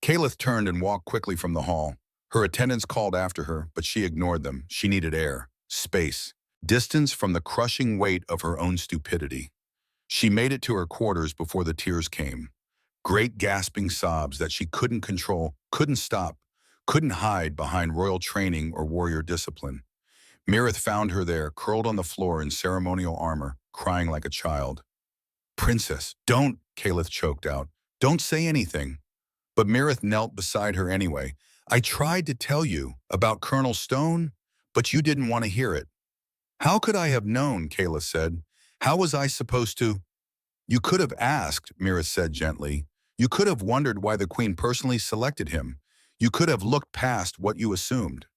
Speaker 1: Caliph turned and walked quickly from the hall. Her attendants called after her, but she ignored them. She needed air, space, distance from the crushing weight of her own stupidity. She made it to her quarters before the tears came. Great gasping sobs that she couldn't control, couldn't stop, couldn't hide behind royal training or warrior discipline. Mirith found her there, curled on the floor in ceremonial armor, crying like a child. "Princess, don't," Caliph choked out. "Don't say anything." But Mirith knelt beside her anyway. "I tried to tell you about Colonel Stone, but you didn't want to hear it." "How could I have known?" Caliph said. "How was I supposed to?" "You could have asked," Mirith said gently. "You could have wondered why the Queen personally selected him. You could have looked past what you assumed."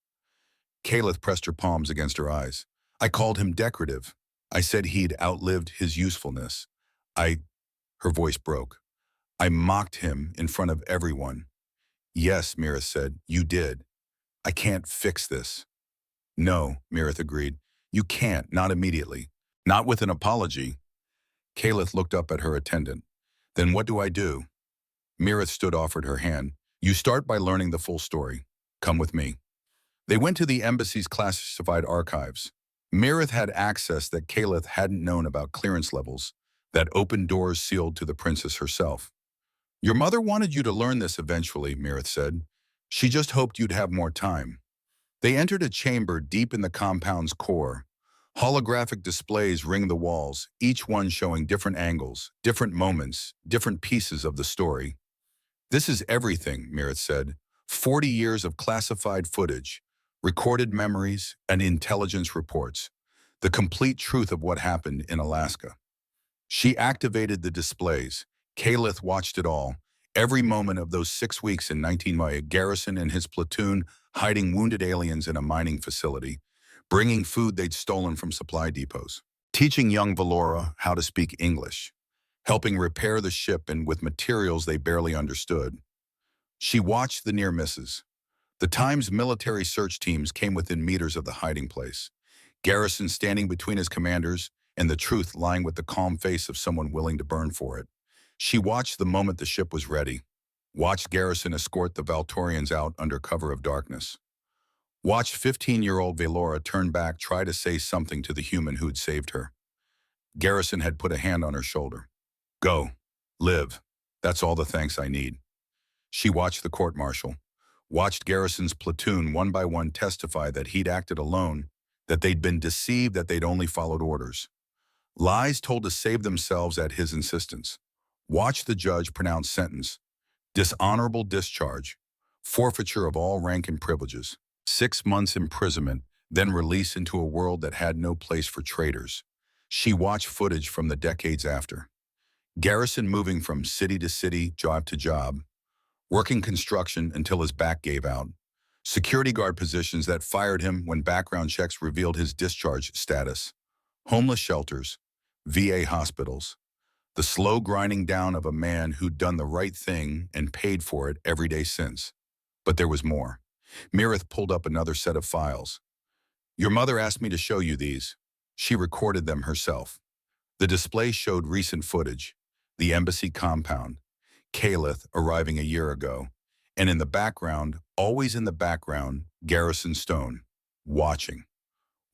Speaker 1: Caliph pressed her palms against her eyes. "I called him decorative. I said he'd outlived his usefulness. I—" Her voice broke. "I mocked him in front of everyone." "Yes," Mirith said, "you did. I can't fix this." "No," Mirith agreed. "You can't, not immediately. Not with an apology." Caliph looked up at her attendant. "Then what do I do?" Mirith offered her hand. "You start by learning the full story. Come with me." They went to the embassy's classified archives. Mirith had access that Caliph hadn't known about clearance levels, that opened doors sealed to the princess herself. "Your mother wanted you to learn this eventually," Mirith said. "She just hoped you'd have more time." They entered a chamber deep in the compound's core. Holographic displays ringed the walls, each one showing different angles, different moments, different pieces of the story. "This is everything," Mirith said. 40 years of classified footage, recorded memories, and intelligence reports. The complete truth of what happened in Alaska. She activated the displays. Caliph watched it all. Every moment of those 6 weeks in 19 Garrison and his platoon hiding wounded aliens in a mining facility, bringing food they'd stolen from supply depots, teaching young Valora how to speak English, helping repair the ship and with materials they barely understood. She watched the near misses. The times military search teams came within meters of the hiding place. Garrison standing between his commanders and the truth lying with the calm face of someone willing to burn for it. She watched the moment the ship was ready. Watched Garrison escort the Valtorians out under cover of darkness. Watched 15-year-old Valora turn back, try to say something to the human who'd saved her. Garrison had put a hand on her shoulder. "Go. Live. That's all the thanks I need." She watched the court-martial. Watched Garrison's platoon one by one testify that he'd acted alone, that they'd been deceived, that they'd only followed orders. Lies told to save themselves at his insistence. Watched the judge pronounce sentence. Dishonorable discharge. Forfeiture of all rank and privileges. 6 months imprisonment, then release into a world that had no place for traitors. She watched footage from the decades after. Garrison moving from city to city, job to job. Working construction until his back gave out. Security guard positions that fired him when background checks revealed his discharge status. Homeless shelters. VA hospitals. The slow grinding down of a man who'd done the right thing and paid for it every day since. But there was more. Mirith pulled up another set of files. "Your mother asked me to show you these." She recorded them herself. The display showed recent footage. The embassy compound. Caliph arriving a year ago. And in the background, always in the background, Garrison Stone, watching.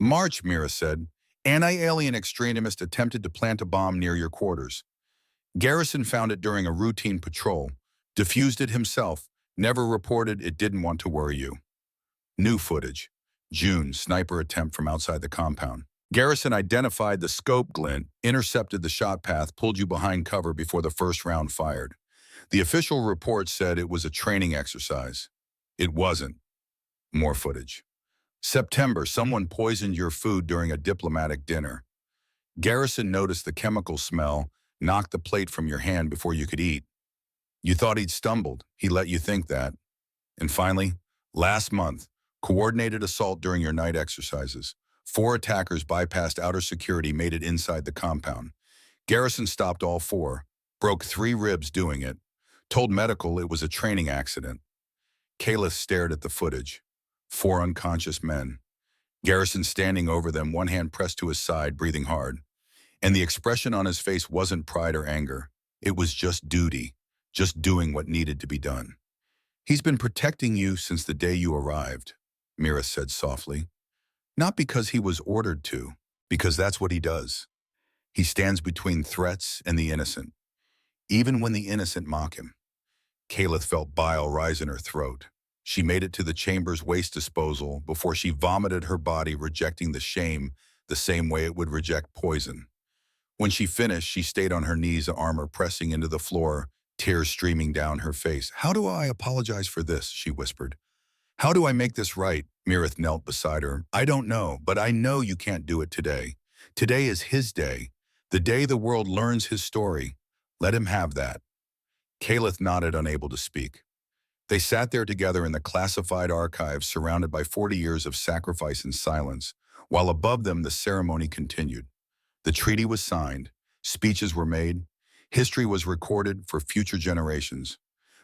Speaker 1: "March," Mirith said. "Anti-alien extremist attempted to plant a bomb near your quarters. Garrison found it during a routine patrol, defused it himself, never reported it, didn't want to worry you." New footage. June, sniper attempt from outside the compound. Garrison identified the scope glint, intercepted the shot path, pulled you behind cover before the first round fired. The official report said it was a training exercise. It wasn't. More footage. September, someone poisoned your food during a diplomatic dinner. Garrison noticed the chemical smell, knocked the plate from your hand before you could eat. You thought he'd stumbled. He let you think that. And finally, last month, coordinated assault during your night exercises. 4 attackers bypassed outer security, made it inside the compound. Garrison stopped all 4, broke 3 ribs doing it, told medical it was a training accident. Caliph stared at the footage. 4 unconscious men. Garrison standing over them, one hand pressed to his side, breathing hard. And the expression on his face wasn't pride or anger. It was just duty, just doing what needed to be done. He's been protecting you since the day you arrived, Mira said softly. Not because he was ordered to, because that's what he does. He stands between threats and the innocent, even when the innocent mock him. Caliph felt bile rise in her throat. She made it to the chamber's waste disposal before she vomited her body, rejecting the shame the same way it would reject poison. When she finished, she stayed on her knees, armor pressing into the floor, tears streaming down her face. How do I apologize for this? She whispered. How do I make this right? Mirith knelt beside her. I don't know, but I know you can't do it today. Today is his day, the day the world learns his story. Let him have that. Caliph nodded, unable to speak. They sat there together in the classified archives, surrounded by 40 years of sacrifice and silence, while above them the ceremony continued. The treaty was signed, speeches were made, history was recorded for future generations.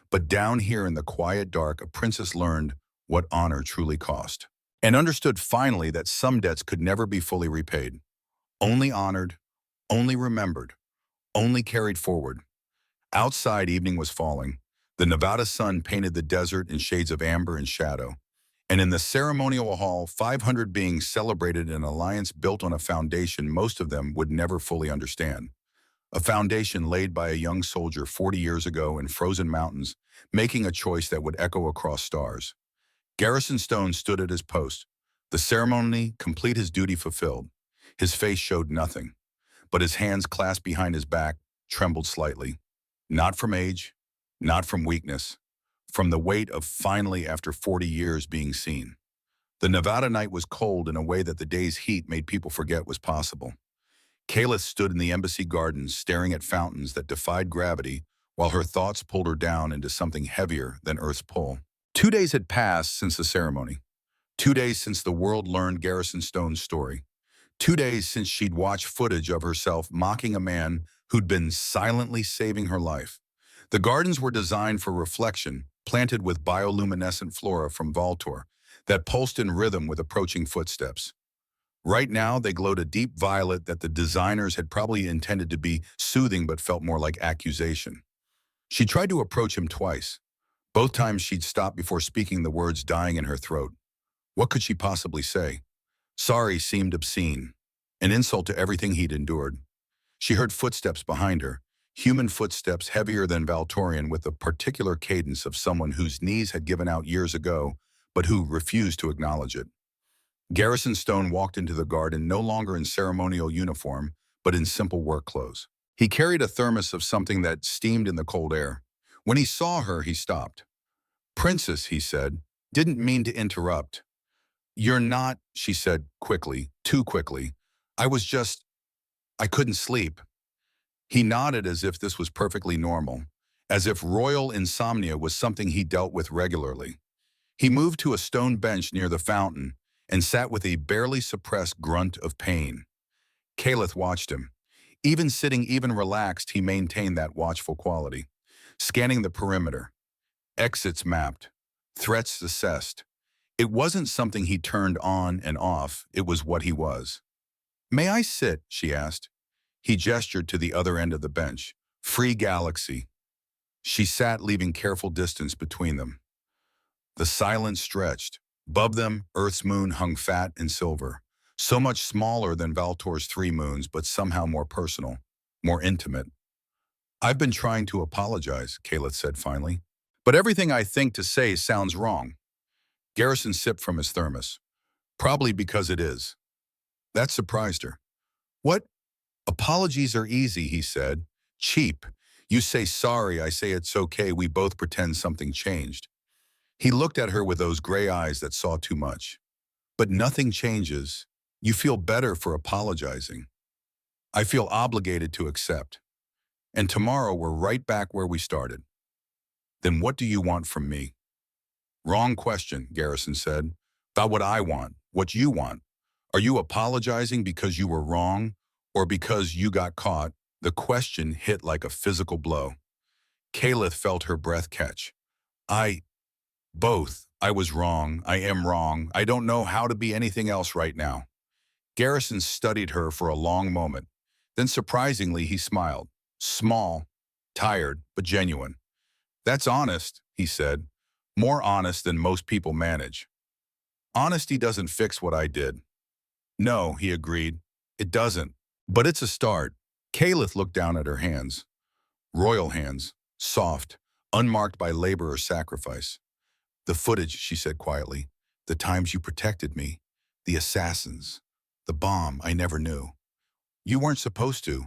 Speaker 1: But down here in the quiet dark, a princess learned what honor truly cost, and understood finally that some debts could never be fully repaid. Only honored, only remembered, only carried forward. Outside, evening was falling. The Nevada sun painted the desert in shades of amber and shadow. And in the ceremonial hall, 500 beings celebrated an alliance built on a foundation most of them would never fully understand. A foundation laid by a young soldier 40 years ago in frozen mountains, making a choice that would echo across stars. Garrison Stone stood at his post. The ceremony complete, his duty fulfilled. His face showed nothing, but his hands clasped behind his back trembled slightly. Not from age, not from weakness, from the weight of finally, after 40 years, being seen. The Nevada night was cold in a way that the day's heat made people forget was possible. Caliph stood in the embassy gardens, staring at fountains that defied gravity, while her thoughts pulled her down into something heavier than Earth's pull. 2 days had passed since the ceremony. 2 days since the world learned Garrison Stone's story. 2 days since she'd watched footage of herself mocking a man who'd been silently saving her life. The gardens were designed for reflection, planted with bioluminescent flora from Voltor that pulsed in rhythm with approaching footsteps. Right now, they glowed a deep violet that the designers had probably intended to be soothing but felt more like accusation. She tried to approach him twice. Both times she'd stop before speaking, the words dying in her throat. What could she possibly say? Sorry seemed obscene, an insult to everything he'd endured. She heard footsteps behind her, human footsteps heavier than Valtorian, with the particular cadence of someone whose knees had given out years ago, but who refused to acknowledge it. Garrison Stone walked into the garden, no longer in ceremonial uniform, but in simple work clothes. He carried a thermos of something that steamed in the cold air. When he saw her, he stopped. Princess, he said, didn't mean to interrupt. You're not, she said quickly, too quickly. I couldn't sleep. He nodded as if this was perfectly normal, as if royal insomnia was something he dealt with regularly. He moved to a stone bench near the fountain and sat with a barely suppressed grunt of pain. Caliph watched him. Even sitting, even relaxed, he maintained that watchful quality, scanning the perimeter. Exits mapped, threats assessed. It wasn't something he turned on and off, it was what he was. May I sit? She asked. He gestured to the other end of the bench. Free galaxy. She sat, leaving careful distance between them. The silence stretched. Above them, Earth's moon hung fat and silver, so much smaller than Valtor's 3 moons, but somehow more personal, more intimate. I've been trying to apologize, Caliph said finally, but everything I think to say sounds wrong. Garrison sipped from his thermos. Probably because it is. That surprised her. What? Apologies are easy, he said. Cheap. You say sorry, I say it's okay, we both pretend something changed. He looked at her with those gray eyes that saw too much. But nothing changes. You feel better for apologizing. I feel obligated to accept. And tomorrow we're right back where we started. Then what do you want from me? Wrong question, Garrison said. About what I want, what you want. Are you apologizing because you were wrong or because you got caught? The question hit like a physical blow. Kalith felt her breath catch. Both. I was wrong. I am wrong. I don't know how to be anything else right now. Garrison studied her for a long moment. Then surprisingly, he smiled. Small, tired, but genuine. That's honest, he said. More honest than most people manage. Honesty doesn't fix what I did. No, he agreed. It doesn't. But it's a start. Kalith looked down at her hands. Royal hands. Soft. Unmarked by labor or sacrifice. The footage, she said quietly. The times you protected me. The assassins. The bomb I never knew. You weren't supposed to.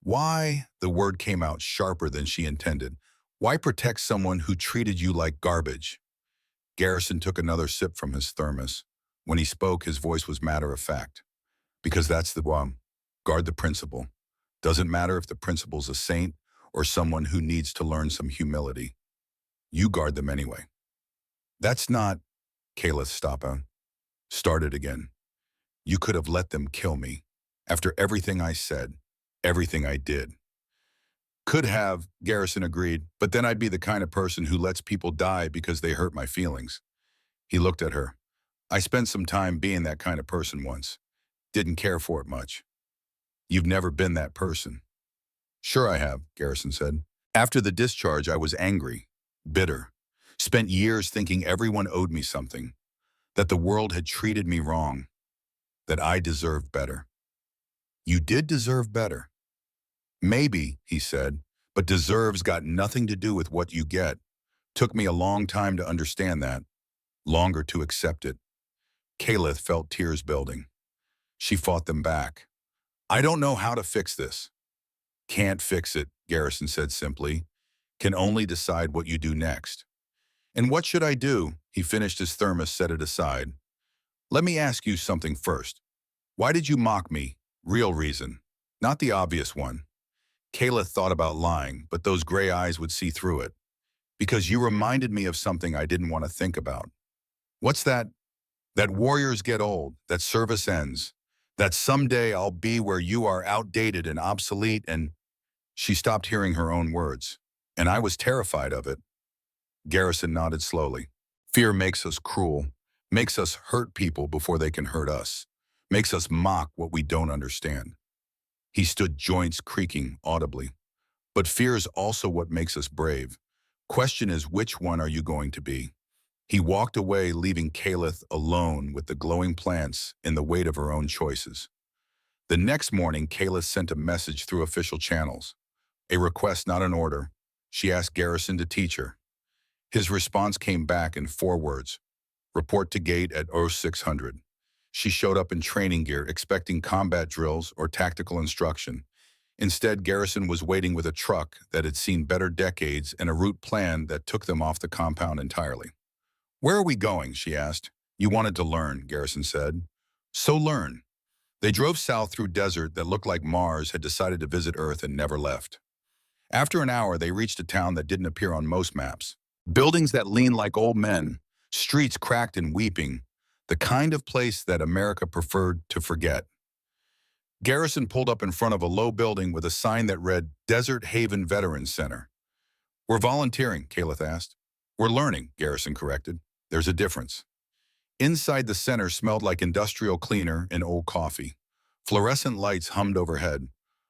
Speaker 1: Why? The word came out sharper than she intended. Why protect someone who treated you like garbage? Garrison took another sip from his thermos. When he spoke, his voice was matter-of-fact. Because that's the one. Guard the principle. Doesn't matter if the principal's a saint or someone who needs to learn some humility. You guard them anyway. That's not, Kalith started again. You could have let them kill me. After everything I said, everything I did. Could have, Garrison agreed, but then I'd be the kind of person who lets people die because they hurt my feelings. He looked at her. I spent some time being that kind of person once. Didn't care for it much. You've never been that person. Sure I have, Garrison said. After the discharge, I was angry, bitter. Spent years thinking everyone owed me something. That the world had treated me wrong. That I deserved better. You did deserve better. Maybe, he said, but deserves got nothing to do with what you get. Took me a long time to understand that. Longer to accept it. Kalith felt tears building. She fought them back. I don't know how to fix this. Can't fix it, Garrison said simply. Can only decide what you do next. And what should I do? He finished his thermos, set it aside. Let me ask you something first. Why did you mock me? Real reason. Not the obvious one. Kalith thought about lying, but those gray eyes would see through it. Because you reminded me of something I didn't want to think about. What's that? That warriors get old, that service ends, that someday I'll be where you are outdated and obsolete and... She stopped hearing her own words, and I was terrified of it. Garrison nodded slowly. Fear makes us cruel, makes us hurt people before they can hurt us, makes us mock what we don't understand. He stood, joints creaking audibly. But fear is also what makes us brave. Question is, which one are you going to be? He walked away, leaving Kalith alone with the glowing plants and the weight of her own choices. The next morning, Kalith sent a message through official channels. A request, not an order. She asked Garrison to teach her. His response came back in 4 words. Report to gate at 0600. She showed up in training gear, expecting combat drills or tactical instruction. Instead, Garrison was waiting with a truck that had seen better decades and a route plan that took them off the compound entirely. Where are we going? She asked. You wanted to learn, Garrison said. So learn. They drove south through desert that looked like Mars had decided to visit Earth and never left. After an hour, they reached a town that didn't appear on most maps. Buildings that leaned like old men, streets cracked and weeping, the kind of place that America preferred to forget. Garrison pulled up in front of a low building with a sign that read Desert Haven Veterans Center. We're volunteering, Kalith asked. We're learning, Garrison corrected. There's a difference. Inside the center smelled like industrial cleaner and old coffee. Fluorescent lights hummed overhead.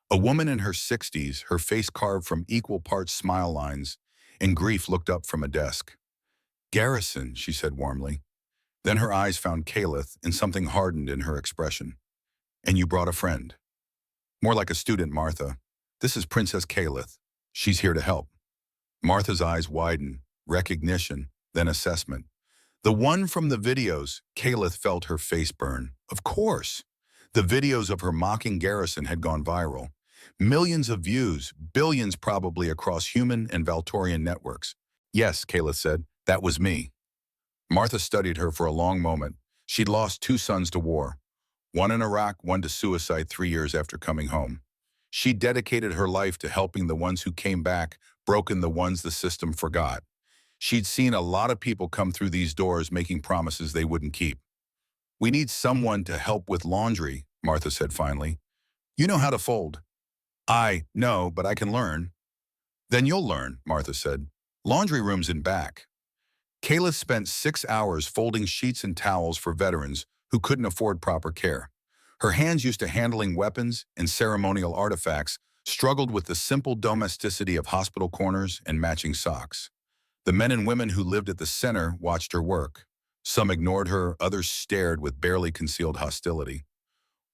Speaker 1: A woman in her 60s, her face carved from equal parts smile lines, and grief looked up from a desk. Garrison, she said warmly. Then her eyes found Kalith, and something hardened in her expression. And you brought a friend. More like a student, Martha. This is Princess Kalith. She's here to help. Martha's eyes widened, recognition, then assessment. The one from the videos, Kalith felt her face burn. Of course. The videos of her mocking Garrison had gone viral. Millions of views, billions probably across human and Valtorian networks. Yes, Kayla said, that was me. Martha studied her for a long moment. She'd lost two sons to war, one in Iraq, one to suicide 3 years after coming home. She dedicated her life to helping the ones who came back, broken the ones the system forgot. She'd seen a lot of people come through these doors making promises they wouldn't keep. We need someone to help with laundry, Martha said finally. You know how to fold. I know, but I can learn. Then you'll learn, Martha said. Laundry room's in back. Kayla spent 6 hours folding sheets and towels for veterans who couldn't afford proper care. Her hands used to handling weapons and ceremonial artifacts struggled with the simple domesticity of hospital corners and matching socks. The men and women who lived at the center watched her work. Some ignored her, others stared with barely concealed hostility.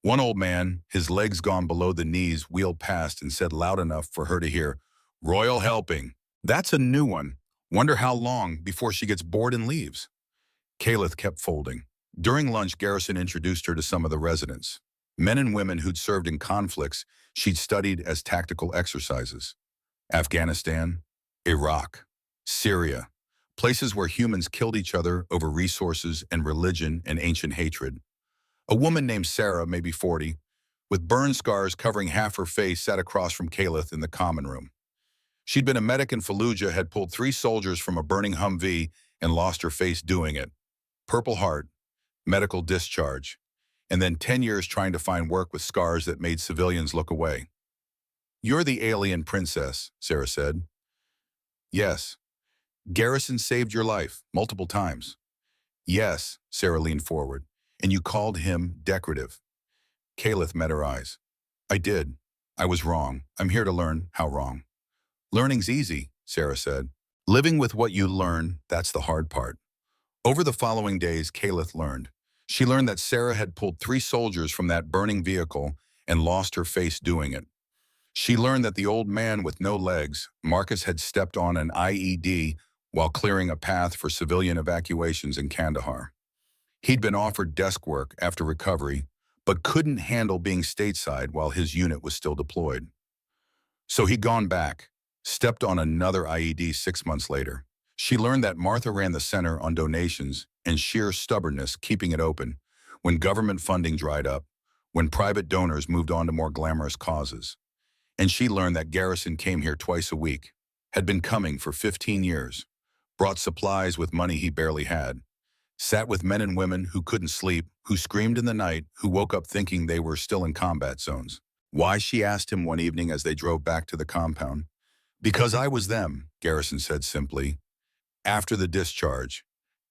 Speaker 1: One old man, his legs gone below the knees, wheeled past and said loud enough for her to hear, "Royal helping." That's a new one. Wonder how long before she gets bored and leaves. Kalith kept folding. During lunch, Garrison introduced her to some of the residents. Men and women who'd served in conflicts she'd studied as tactical exercises. Afghanistan, Iraq, Syria, places where humans killed each other over resources and religion and ancient hatred. A woman named Sarah, maybe 40, with burn scars covering half her face, sat across from Kalith in the common room. She'd been a medic in Fallujah, had pulled 3 soldiers from a burning Humvee and lost her face doing it. Purple Heart, medical discharge, and then 10 years trying to find work with scars that made civilians look away. You're the alien princess, Sarah said. Yes. Garrison saved your life multiple times. Yes, Sarah leaned forward. And you called him decorative. Kalith met her eyes. I did. I was wrong. I'm here to learn how wrong. Learning's easy, Sarah said. Living with what you learn, that's the hard part. Over the following days, Kalith learned. She learned that Sarah had pulled 3 soldiers from that burning vehicle and lost her face doing it. She learned that the old man with no legs, Marcus, had stepped on an IED while clearing a path for civilian evacuations in Kandahar. He'd been offered desk work after recovery, but couldn't handle being stateside while his unit was still deployed. So he'd gone back, stepped on another IED 6 months later. She learned that Martha ran the center on donations and sheer stubbornness keeping it open when government funding dried up, when private donors moved on to more glamorous causes. And she learned that Garrison came here twice a week, had been coming for 15 years, brought supplies with money he barely had, sat with men and women who couldn't sleep, who screamed in the night, who woke up thinking they were still in combat zones. Why, she asked him one evening as they drove back to the compound. Because I was them, Garrison said simply. After the discharge,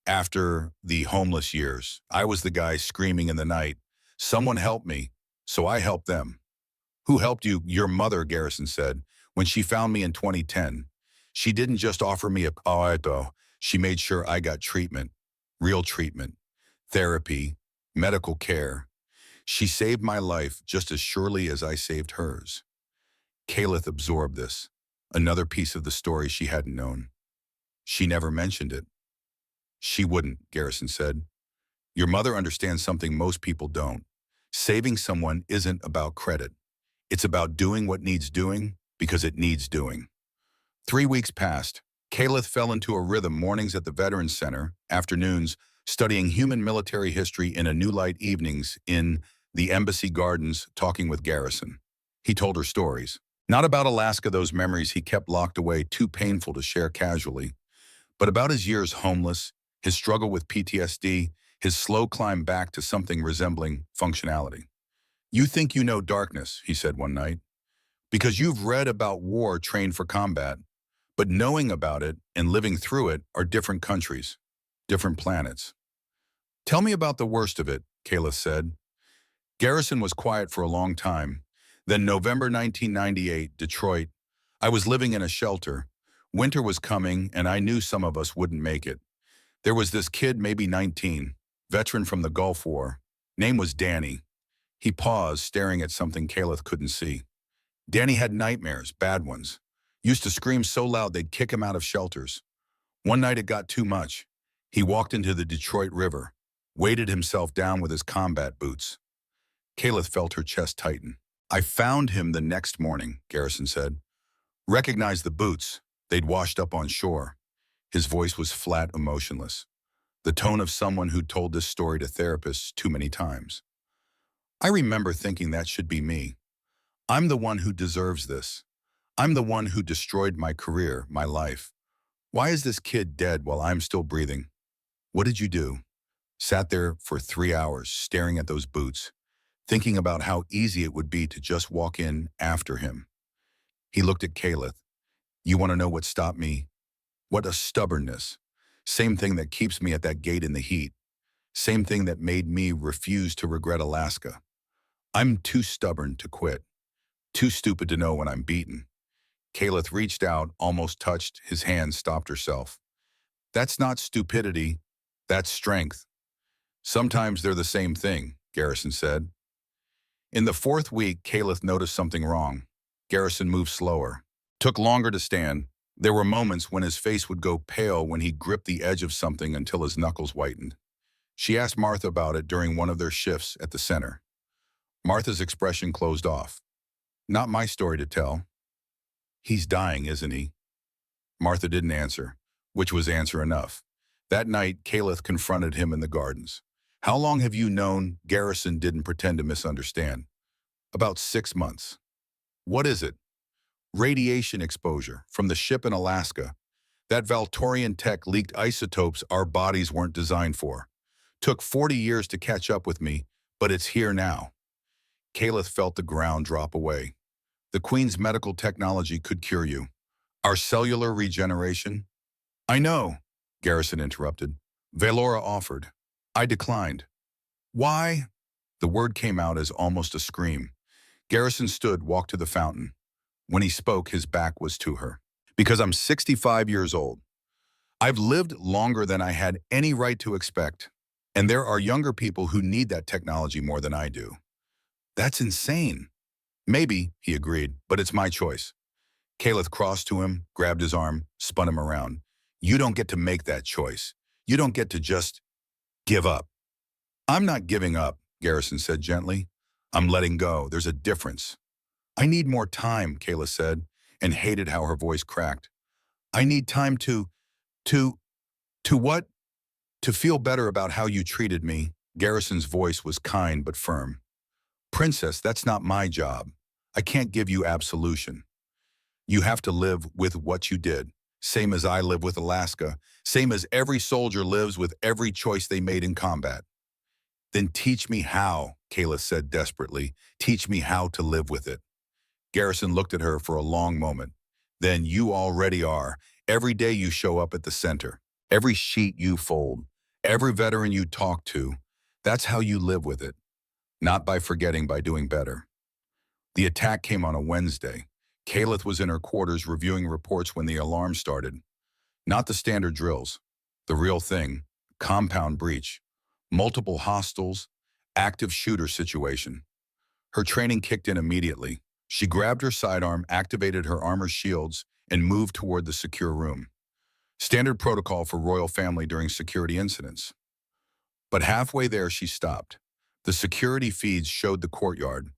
Speaker 1: after the homeless years, I was the guy screaming in the night. Someone helped me, so I helped them. Who helped you? Your mother, Garrison said, when she found me in 2010. She didn't just offer me a auto, she made sure I got treatment. Real treatment, therapy, medical care. She saved my life just as surely as I saved hers. Kalith absorbed this, another piece of the story she hadn't known. She never mentioned it. She wouldn't, Garrison said. Your mother understands something most people don't. Saving someone isn't about credit. It's about doing what needs doing because it needs doing. 3 weeks passed. Kalith fell into a rhythm, mornings at the Veterans Center, afternoons studying human military history in a new light, evenings in the Embassy Gardens talking with Garrison. He told her stories. Not about Alaska, those memories he kept locked away, too painful to share casually, but about his years homeless, his struggle with PTSD, his slow climb back to something resembling functionality. You think you know darkness, he said one night, because you've read about war, trained for combat. But knowing about it and living through it are different countries, different planets. Tell me about the worst of it, Kalith said. Garrison was quiet for a long time. Then November 1998, Detroit. I was living in a shelter. Winter was coming, and I knew some of us wouldn't make it. There was this kid, maybe 19, veteran from the Gulf War. Name was Danny. He paused, staring at something Kalith couldn't see. Danny had nightmares, bad ones. Used to scream so loud they'd kick him out of shelters. One night it got too much. He walked into the Detroit River, weighted himself down with his combat boots. Caleth felt her chest tighten. I found him the next morning, Garrison said. Recognized the boots. They'd washed up on shore. His voice was flat, emotionless. The tone of someone who'd told this story to therapists too many times. I remember thinking that should be me. I'm the one who deserves this. I'm the one who destroyed my career, my life. Why is this kid dead while I'm still breathing? What did you do? Sat there for 3 hours, staring at those boots, thinking about how easy it would be to just walk in after him. He looked at Caleth. You want to know what stopped me? What a stubbornness. Same thing that keeps me at that gate in the heat. Same thing that made me refuse to regret Alaska. I'm too stubborn to quit. Too stupid to know when I'm beaten. Caleth reached out, almost touched. His hand stopped herself. That's not stupidity. That's strength. Sometimes they're the same thing, Garrison said. In the fourth week, Caleth noticed something wrong. Garrison moved slower. Took longer to stand. There were moments when his face would go pale when he gripped the edge of something until his knuckles whitened. She asked Martha about it during one of their shifts at the center. Martha's expression closed off. Not my story to tell. He's dying, isn't he? Martha didn't answer, which was answer enough. That night, Caleth confronted him in the gardens. How long have you known? Garrison didn't pretend to misunderstand. About 6 months. What is it? Radiation exposure from the ship in Alaska. That Valtorian tech leaked isotopes our bodies weren't designed for. Took 40 years to catch up with me, but it's here now. Caleth felt the ground drop away. The Queen's medical technology could cure you. Our cellular regeneration? I know, Garrison interrupted. Valora offered. I declined. Why? The word came out as almost a scream. Garrison stood, walked to the fountain. When he spoke, his back was to her. Because I'm 65 years old. I've lived longer than I had any right to expect. And there are younger people who need that technology more than I do. That's insane. Maybe, he agreed, but it's my choice. Caleth crossed to him, grabbed his arm, spun him around. You don't get to make that choice. You don't get to just give up. I'm not giving up, Garrison said gently. I'm letting go. There's a difference. I need more time, Caleth said, and hated how her voice cracked. I need time to what? To feel better about how you treated me. Garrison's voice was kind but firm. Princess, that's not my job. I can't give you absolution. You have to live with what you did, same as I live with Alaska, same as every soldier lives with every choice they made in combat. Then teach me how, Caleth said desperately. Teach me how to live with it. Garrison looked at her for a long moment. Then you already are. Every day you show up at the center. Every sheet you fold. Every veteran you talk to. That's how you live with it. Not by forgetting, by doing better. The attack came on a Wednesday. Caleth was in her quarters reviewing reports when the alarm started. Not the standard drills. The real thing. Compound breach. Multiple hostiles. Active shooter situation. Her training kicked in immediately. She grabbed her sidearm, activated her armor shields, and moved toward the secure room. Standard protocol for royal family during security incidents. But halfway there, she stopped. The security feeds showed the courtyard.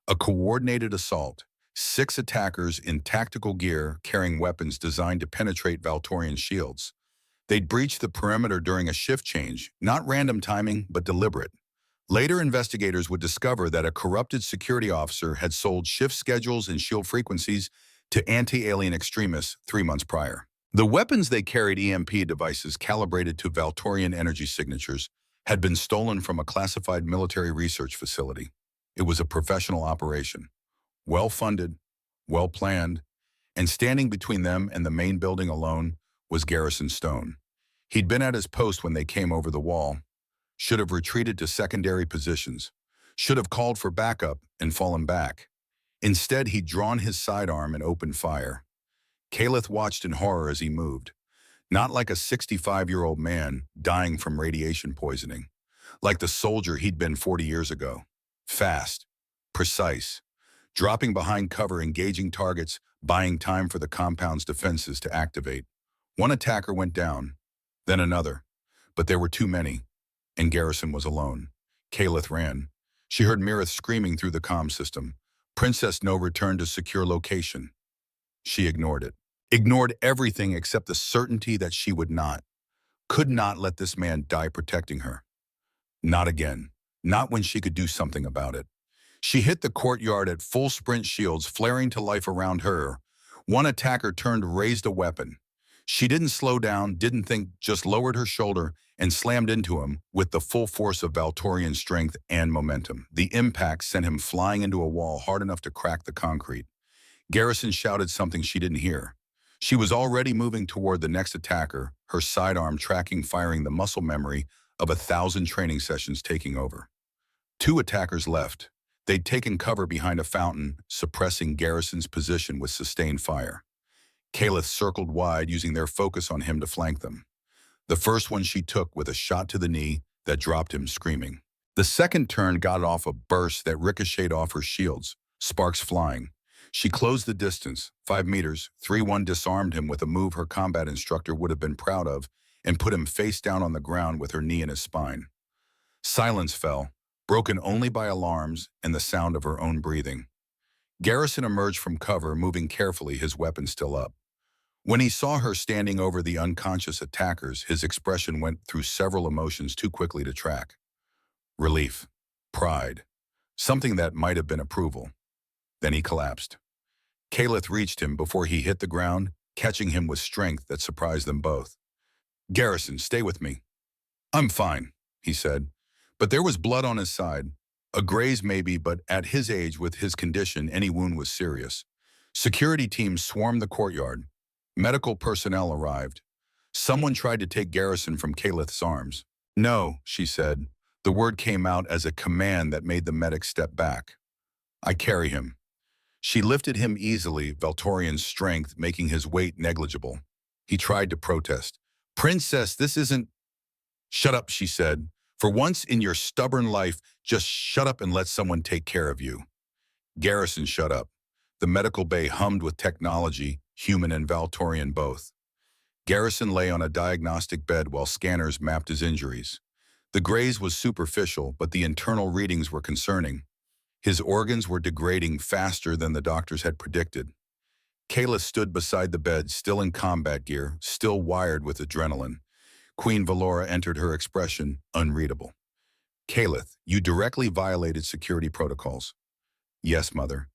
Speaker 1: A coordinated assault. 6 attackers in tactical gear carrying weapons designed to penetrate Valtorian shields. They'd breached the perimeter during a shift change, not random timing, but deliberate. Later, investigators would discover that a corrupted security officer had sold shift schedules and shield frequencies to anti-alien extremists 3 months prior. The weapons they carried, EMP devices calibrated to Valtorian energy signatures, had been stolen from a classified military research facility. It was a professional operation, well-funded, well-planned, and standing between them and the main building alone was Garrison Stone. He'd been at his post when they came over the wall, should have retreated to secondary positions, should have called for backup and fallen back. Instead, he'd drawn his sidearm and opened fire. Caleth watched in horror as he moved, not like a 65-year-old man dying from radiation poisoning, like the soldier he'd been 40 years ago. Fast, precise, dropping behind cover, engaging targets, buying time for the compound's defenses to activate. One attacker went down, then another, but there were too many, and Garrison was alone. Caleth ran. She heard Mirith screaming through the comm system. Princess No return to secure location. She ignored it. Ignored everything except the certainty that she could not let this man die protecting her. Not again. Not when she could do something about it. She hit the courtyard at full sprint, shields flaring to life around her. One attacker turned, raised a weapon. She didn't slow down, didn't think, just lowered her shoulder and slammed into him with the full force of Valtorian strength and momentum. The impact sent him flying into a wall hard enough to crack the concrete. Garrison shouted something she didn't hear. She was already moving toward the next attacker, her sidearm tracking, firing, the muscle memory of 1,000 training sessions taking over. Two attackers left. They'd taken cover behind a fountain, suppressing Garrison's position with sustained fire. Caliph circled wide, using their focus on him to flank them. The first one she took with a shot to the knee that dropped him screaming. The second turn got off a burst that ricocheted off her shields, sparks flying. She closed the distance, 5 meters, 3-1 disarmed him with a move her combat instructor would have been proud of, and put him face down on the ground with her knee in his spine. Silence fell, broken only by alarms and the sound of her own breathing. Garrison emerged from cover, moving carefully, his weapon still up. When he saw her standing over the unconscious attackers, his expression went through several emotions too quickly to track. Relief, pride, something that might have been approval. Then he collapsed. Caliph reached him before he hit the ground, catching him with strength that surprised them both. "Garrison, stay with me." "I'm fine," he said. But there was blood on his side. A graze maybe, but at his age, with his condition, any wound was serious. Security teams swarmed the courtyard. Medical personnel arrived. Someone tried to take Garrison from Caliph's arms. "No," she said. The word came out as a command that made the medic step back. "I carry him." She lifted him easily, Valtorian's strength making his weight negligible. He tried to protest. "Princess, this isn't—" "Shut up," she said. "For once in your stubborn life, just shut up and let someone take care of you." Garrison shut up. The medical bay hummed with technology, human and Valtorian both. Garrison lay on a diagnostic bed while scanners mapped his injuries. The graze was superficial, but the internal readings were concerning. His organs were degrading faster than the doctors had predicted. Kayla stood beside the bed, still in combat gear, still wired with adrenaline. Queen Valora entered, her expression unreadable. "Caliph, you directly violated security protocols." "Yes, Mother."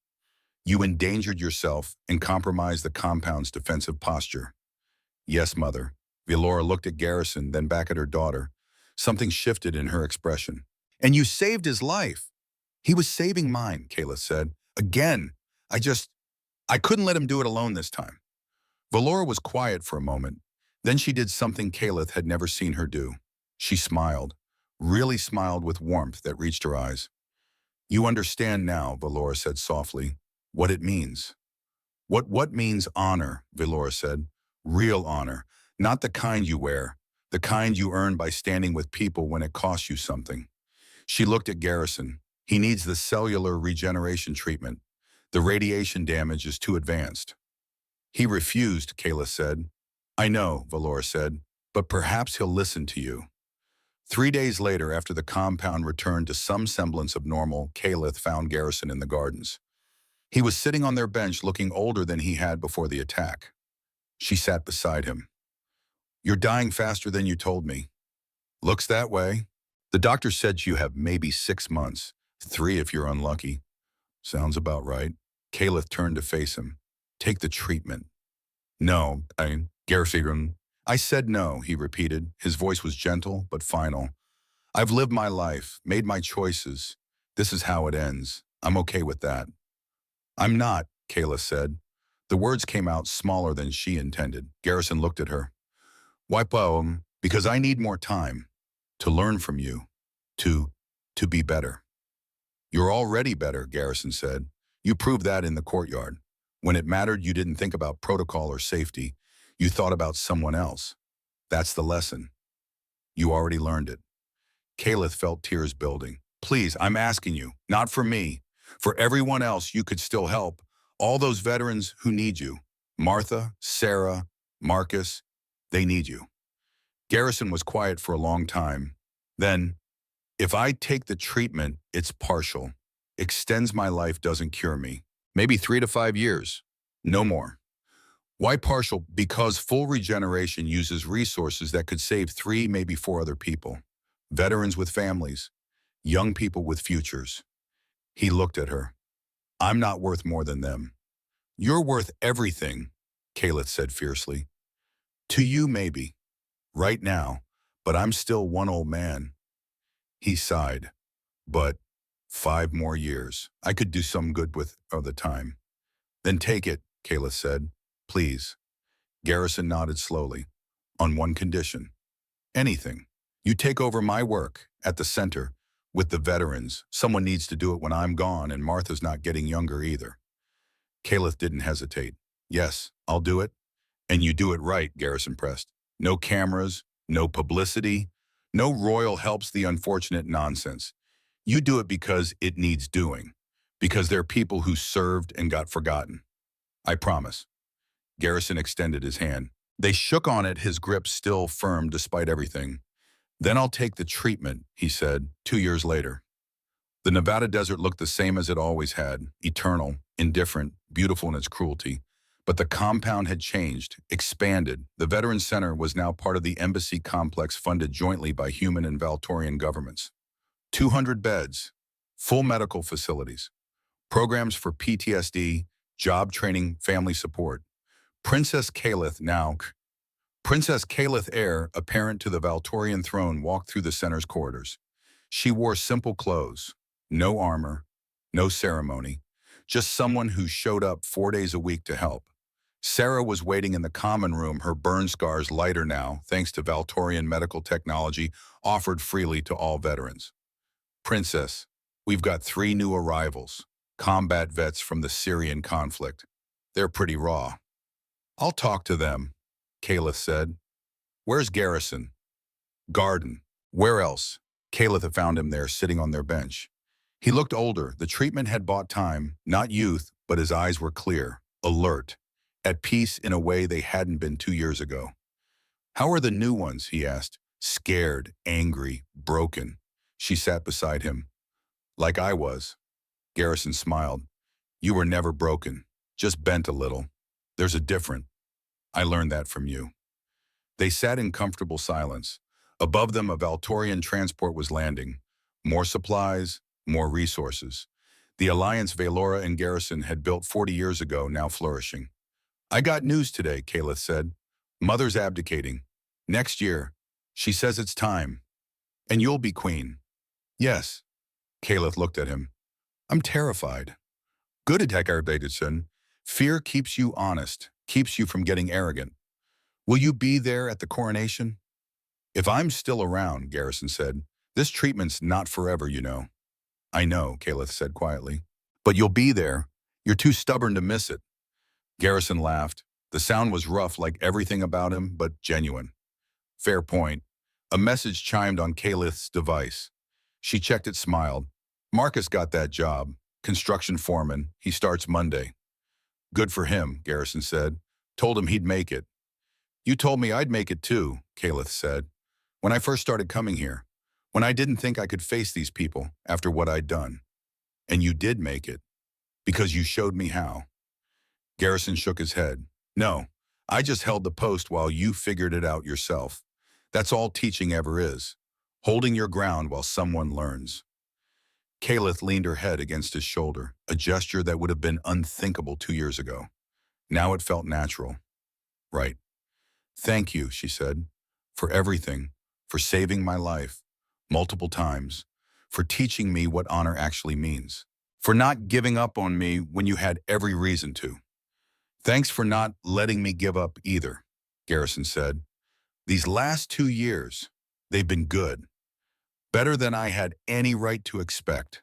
Speaker 1: "You endangered yourself and compromised the compound's defensive posture." "Yes, Mother." Valora looked at Garrison, then back at her daughter. Something shifted in her expression. "And you saved his life." "He was saving mine," Kayla said. "Again, I couldn't let him do it alone this time." Valora was quiet for a moment. Then she did something Caliph had never seen her do. She smiled, really smiled with warmth that reached her eyes. "You understand now," Valora said softly, "what it means." What means honor?" Valora said. "Real honor, not the kind you wear, the kind you earn by standing with people when it costs you something." She looked at Garrison. "He needs the cellular regeneration treatment. The radiation damage is too advanced." "He refused," Kayla said. "I know," Valora said, "but perhaps he'll listen to you." 3 days later, after the compound returned to some semblance of normal, Caliph found Garrison in the gardens. He was sitting on their bench, looking older than he had before the attack. She sat beside him. "You're dying faster than you told me." "Looks that way." "The doctor said you have maybe 6 months, 3 if you're unlucky." "Sounds about right." Caliph turned to face him. "Take the treatment." "No, Garrison." "I said no," he repeated. His voice was gentle but final. "I've lived my life, made my choices. This is how it ends. I'm okay with that." "I'm not," Kayla said. The words came out smaller than she intended. Garrison looked at her. "Why, because I need more time to learn from you, to be better." "You're already better," Garrison said. "You proved that in the courtyard. When it mattered, you didn't think about protocol or safety. You thought about someone else. That's the lesson. You already learned it." Caliph felt tears building. "Please, I'm asking you, not for me. For everyone else you could still help. All those veterans who need you. Martha, Sarah, Marcus, they need you." Garrison was quiet for a long time. Then, If I take the treatment, it's partial. Extends my life, doesn't cure me. Maybe 3 to 5 years. No more. Why partial? Because full regeneration uses resources that could save three, maybe four other people. Veterans with families, young people with futures. He looked at her. I'm not worth more than them. You're worth everything, Kaleth said fiercely. To you, maybe. Right now. But I'm still one old man. He sighed. But 5 more years. I could do some good with the time. Then take it, Kaleth said. Please. Garrison nodded slowly. On one condition. Anything. You take over my work at the center with the veterans. Someone needs to do it when I'm gone, and Martha's not getting younger either. Kaleth didn't hesitate. Yes, I'll do it. And you do it right, Garrison pressed. No cameras, no publicity, no royal helps the unfortunate nonsense. You do it because it needs doing, because there are people who served and got forgotten. I promise. Garrison extended his hand. They shook on it, his grip still firm despite everything. Then I'll take the treatment, he said, 2 years later. The Nevada desert looked the same as it always had, eternal, indifferent, beautiful in its cruelty. But the compound had changed, expanded. The Veterans Center was now part of the embassy complex funded jointly by human and Valtorian governments. 200 beds, full medical facilities, programs for PTSD, job training, family support. Princess Kaleth now. Princess Kaleth, heir apparent to the Valtorian throne, walked through the center's corridors. She wore simple clothes, no armor, no ceremony, just someone who showed up 4 days a week to help. Sarah was waiting in the common room, her burn scars lighter now, thanks to Valtorian medical technology offered freely to all veterans. Princess, we've got 3 new arrivals, combat vets from the Syrian conflict. They're pretty raw. I'll talk to them, Kaleth said. Where's Garrison? Garden. Where else? Kaleth had found him there, sitting on their bench. He looked older. The treatment had bought time, not youth, but his eyes were clear, alert, at peace in a way they hadn't been 2 years ago. How are the new ones? He asked. Scared, angry, broken. She sat beside him. Like I was. Garrison smiled. You were never broken, just bent a little. There's a difference. I learned that from you. They sat in comfortable silence. Above them, a Valtorian transport was landing. More supplies, more resources. The alliance Valora and Garrison had built 40 years ago, now flourishing. I got news today, Kaleth said. Mother's abdicating. Next year. She says it's time. And you'll be queen. Yes. Kaleth looked at him. I'm terrified. Good attack, Davidson. Fear keeps you honest, keeps you from getting arrogant. Will you be there at the coronation? If I'm still around, Garrison said. This treatment's not forever, you know. I know, Kaleth said quietly. But you'll be there. You're too stubborn to miss it. Garrison laughed. The sound was rough like everything about him, but genuine. Fair point. A message chimed on Kaleth's device. She checked it, smiled. Marcus got that job. Construction foreman. He starts Monday. Good for him, Garrison said. Told him he'd make it. You told me I'd make it too, Kaleth said. When I first started coming here. When I didn't think I could face these people after what I'd done. And you did make it. Because you showed me how. Garrison shook his head. No, I just held the post while you figured it out yourself. That's all teaching ever is. Holding your ground while someone learns. Kaleth leaned her head against his shoulder, a gesture that would have been unthinkable 2 years ago. Now it felt natural. Right. Thank you, she said, for everything, for saving my life, multiple times, for teaching me what honor actually means, for not giving up on me when you had every reason to. Thanks for not letting me give up either, Garrison said. These last 2 years, they've been good. Better than I had any right to expect.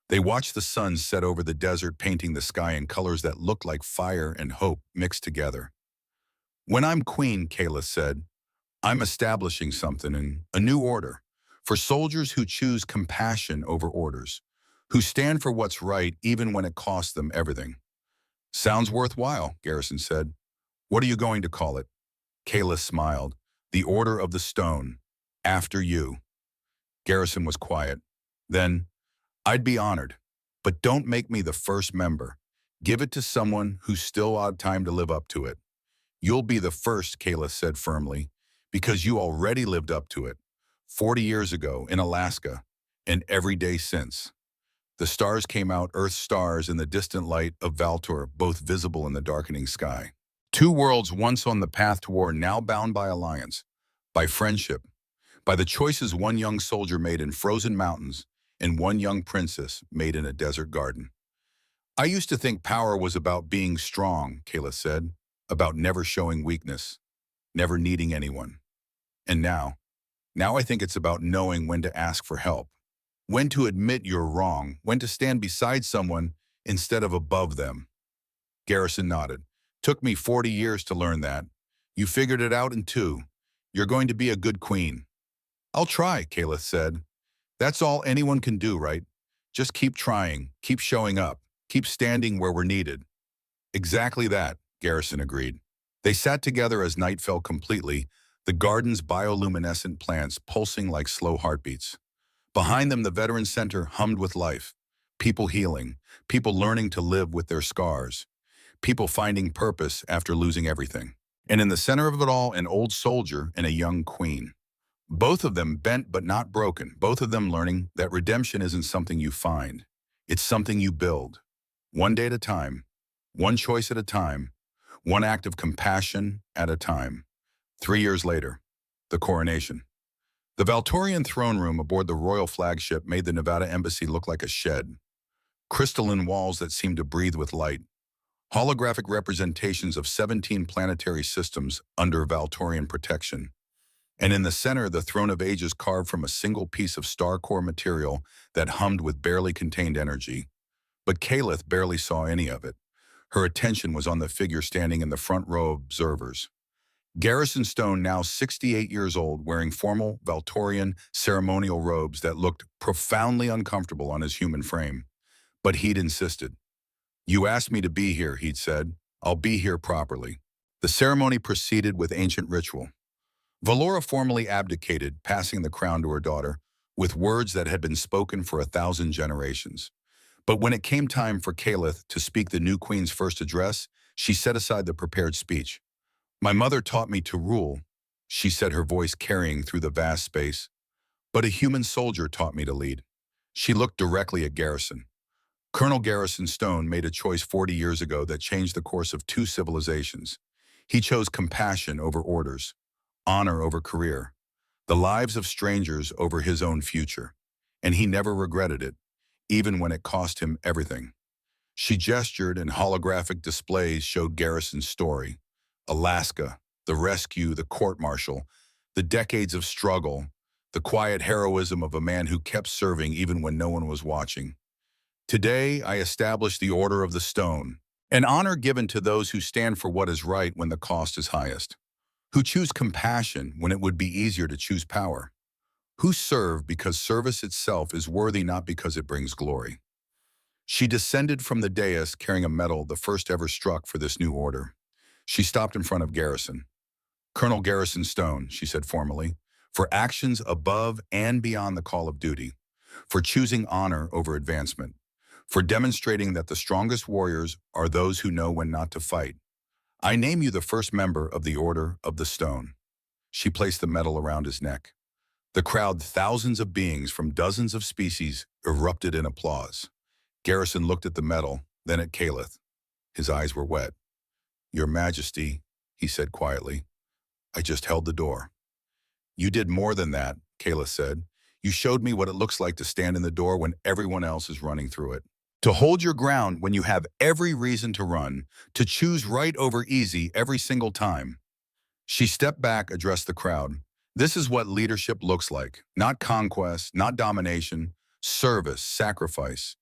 Speaker 1: They watched the sun set over the desert, painting the sky in colors that looked like fire and hope mixed together. When I'm queen, Kaleth said, I'm establishing something, a new order, for soldiers who choose compassion over orders, who stand for what's right even when it costs them everything. Sounds worthwhile, Garrison said. What are you going to call it? Kaleth smiled. The Order of the Stone. After you. Garrison was quiet. Then, I'd be honored, but don't make me the first member. Give it to someone who's still odd time to live up to it. You'll be the first, Kayla said firmly, because you already lived up to it. 40 years ago in Alaska, and every day since. The stars came out, Earth's stars in the distant light of Valtor, both visible in the darkening sky. Two worlds once on the path to war, now bound by alliance, by friendship, by the choices one young soldier made in frozen mountains and one young princess made in a desert garden. I used to think power was about being strong, Kayla said, about never showing weakness, never needing anyone. And now I think it's about knowing when to ask for help, when to admit you're wrong, when to stand beside someone instead of above them. Garrison nodded. Took me 40 years to learn that. You figured it out in 2. You're going to be a good queen. I'll try, Kayla said. That's all anyone can do, right? Just keep trying, keep showing up, keep standing where we're needed. Exactly that, Garrison agreed. They sat together as night fell completely, the garden's bioluminescent plants pulsing like slow heartbeats. Behind them, the Veterans Center hummed with life. People healing, people learning to live with their scars, people finding purpose after losing everything. And in the center of it all, an old soldier and a young queen. Both of them bent but not broken, both of them learning that redemption isn't something you find. It's something you build. One day at a time, one choice at a time, one act of compassion at a time. 3 years later, the coronation. The Valtorian throne room aboard the royal flagship made the Nevada embassy look like a shed. Crystalline walls that seemed to breathe with light. Holographic representations of 17 planetary systems under Valtorian protection. And in the center, the throne of ages carved from a single piece of star core material that hummed with barely contained energy. But Kalith barely saw any of it. Her attention was on the figure standing in the front row of observers. Garrison Stone, now 68 years old, wearing formal Valtorian ceremonial robes that looked profoundly uncomfortable on his human frame. But he'd insisted. You asked me to be here, he'd said. I'll be here properly. The ceremony proceeded with ancient ritual. Valora formally abdicated, passing the crown to her daughter, with words that had been spoken for 1,000 generations. But when it came time for Kalith to speak the new queen's first address, she set aside the prepared speech. My mother taught me to rule, she said, her voice carrying through the vast space. But a human soldier taught me to lead. She looked directly at Garrison. Colonel Garrison Stone made a choice 40 years ago that changed the course of 2 civilizations. He chose compassion over orders, honor over career, the lives of strangers over his own future. And he never regretted it, even when it cost him everything. She gestured, and holographic displays showed Garrison's story. Alaska, the rescue, the court-martial, the decades of struggle, the quiet heroism of a man who kept serving even when no one was watching. Today, I establish the Order of the Stone, an honor given to those who stand for what is right when the cost is highest, who choose compassion when it would be easier to choose power, who serve because service itself is worthy, not because it brings glory. She descended from the dais carrying a medal, the first ever struck for this new order. She stopped in front of Garrison. Colonel Garrison Stone, she said formally, for actions above and beyond the call of duty, for choosing honor over advancement, for demonstrating that the strongest warriors are those who know when not to fight. I name you the first member of the Order of the Stone. She placed the medal around his neck. The crowd, thousands of beings from dozens of species, erupted in applause. Garrison looked at the medal, then at Kalith. His eyes were wet. Your Majesty, he said quietly, I just held the door. You did more than that, Kalith said. You showed me what it looks like to stand in the door when everyone else is running through it. To hold your ground when you have every reason to run, to choose right over easy every single time. She stepped back, addressed the crowd. This is what leadership looks like. Not conquest, not domination, service, sacrifice.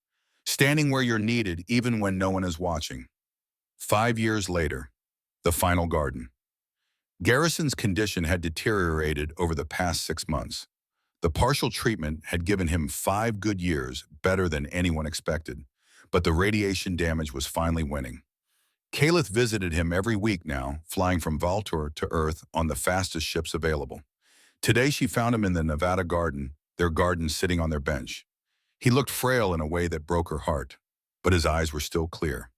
Speaker 1: Standing where you're needed even when no one is watching. 5 years later, the final garden. Garrison's condition had deteriorated over the past 6 months. The partial treatment had given him 5 good years, better than anyone expected. But the radiation damage was finally winning. Kalith visited him every week now, flying from Valtor to Earth on the fastest ships available. Today she found him in the Nevada garden, their garden sitting on their bench. He looked frail in a way that broke her heart, but his eyes were still clear.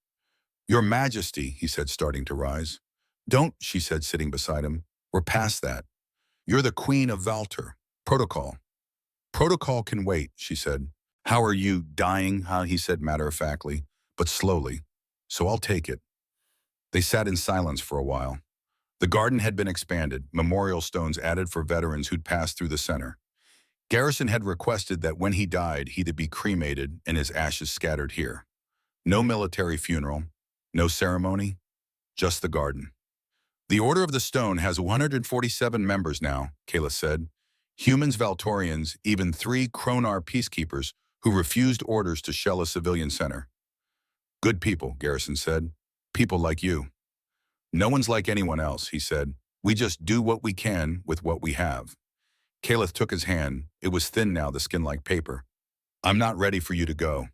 Speaker 1: "Your Majesty," he said, starting to rise. "Don't," she said, sitting beside him. "We're past that. You're the Queen of Valter. Protocol." "Protocol can wait," she said. "How are you, dying, huh?" he said matter-of-factly, but slowly. "So I'll take it." They sat in silence for a while. The garden had been expanded, memorial stones added for veterans who'd passed through the center. Garrison had requested that when he died, he'd be cremated and his ashes scattered here. No military funeral, no ceremony, just the garden. "The Order of the Stone has 147 members now," Kayla said. "Humans, Valtorians, even 3 Kronar peacekeepers who refused orders to shell a civilian center." "Good people," Garrison said. "People like you." "No one's like anyone else," he said. "We just do what we can with what we have." Caleb took his hand. It was thin now, the skin like paper. "I'm not ready for you to go."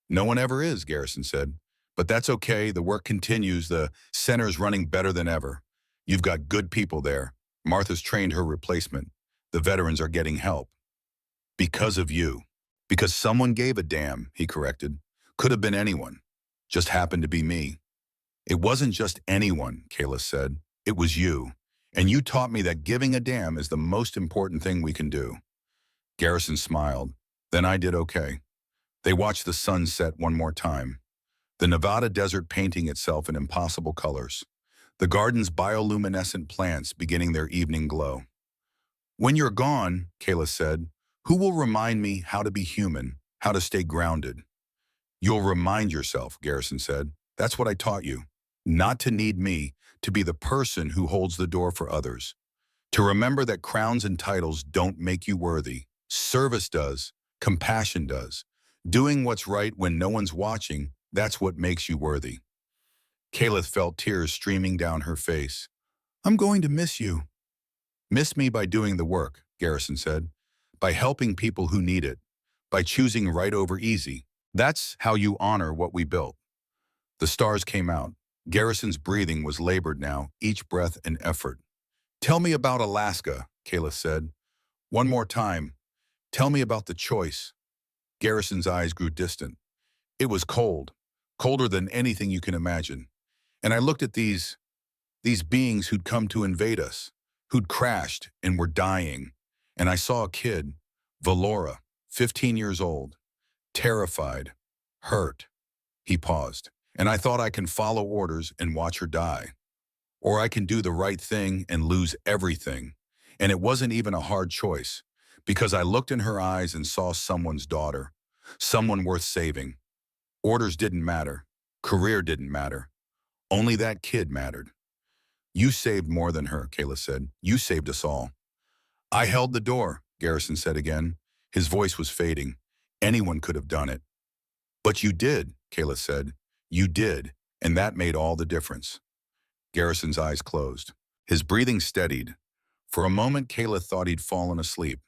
Speaker 1: "No one ever is," Garrison said. "But that's okay. The work continues. The center's running better than ever. You've got good people there. Martha's trained her replacement. The veterans are getting help. Because of you." "Because someone gave a damn," he corrected. "Could have been anyone. Just happened to be me." "It wasn't just anyone," Kayla said. "It was you. And you taught me that giving a damn is the most important thing we can do." Garrison smiled. "Then I did okay." They watched the sun set one more time. The Nevada desert painting itself in impossible colors. The garden's bioluminescent plants beginning their evening glow. "When you're gone," Kayla said, "who will remind me how to be human, how to stay grounded?" "You'll remind yourself," Garrison said. "That's what I taught you. Not to need me, to be the person who holds the door for others. To remember that crowns and titles don't make you worthy. Service does. Compassion does. Doing what's right when no one's watching, that's what makes you worthy." Kayla felt tears streaming down her face. "I'm going to miss you." "Miss me by doing the work," Garrison said. "By helping people who need it. By choosing right over easy. That's how you honor what we built." The stars came out. Garrison's breathing was labored now, each breath an effort. "Tell me about Alaska," Kayla said. "One more time. Tell me about the choice." Garrison's eyes grew distant. "It was cold. Colder than anything you can imagine. And I looked at these beings who'd come to invade us, who'd crashed and were dying. And I saw a kid, Valora, 15 years old, terrified, hurt." He paused. "And I thought I can follow orders and watch her die. Or I can do the right thing and lose everything. And it wasn't even a hard choice, because I looked in her eyes and saw someone's daughter, someone worth saving. Orders didn't matter. Career didn't matter. Only that kid mattered." "You saved more than her," Kayla said. "You saved us all." "I held the door," Garrison said again. His voice was fading. "Anyone could have done it." "But you did," Kayla said. "You did, and that made all the difference." Garrison's eyes closed. His breathing steadied. For a moment, Kayla thought he'd fallen asleep.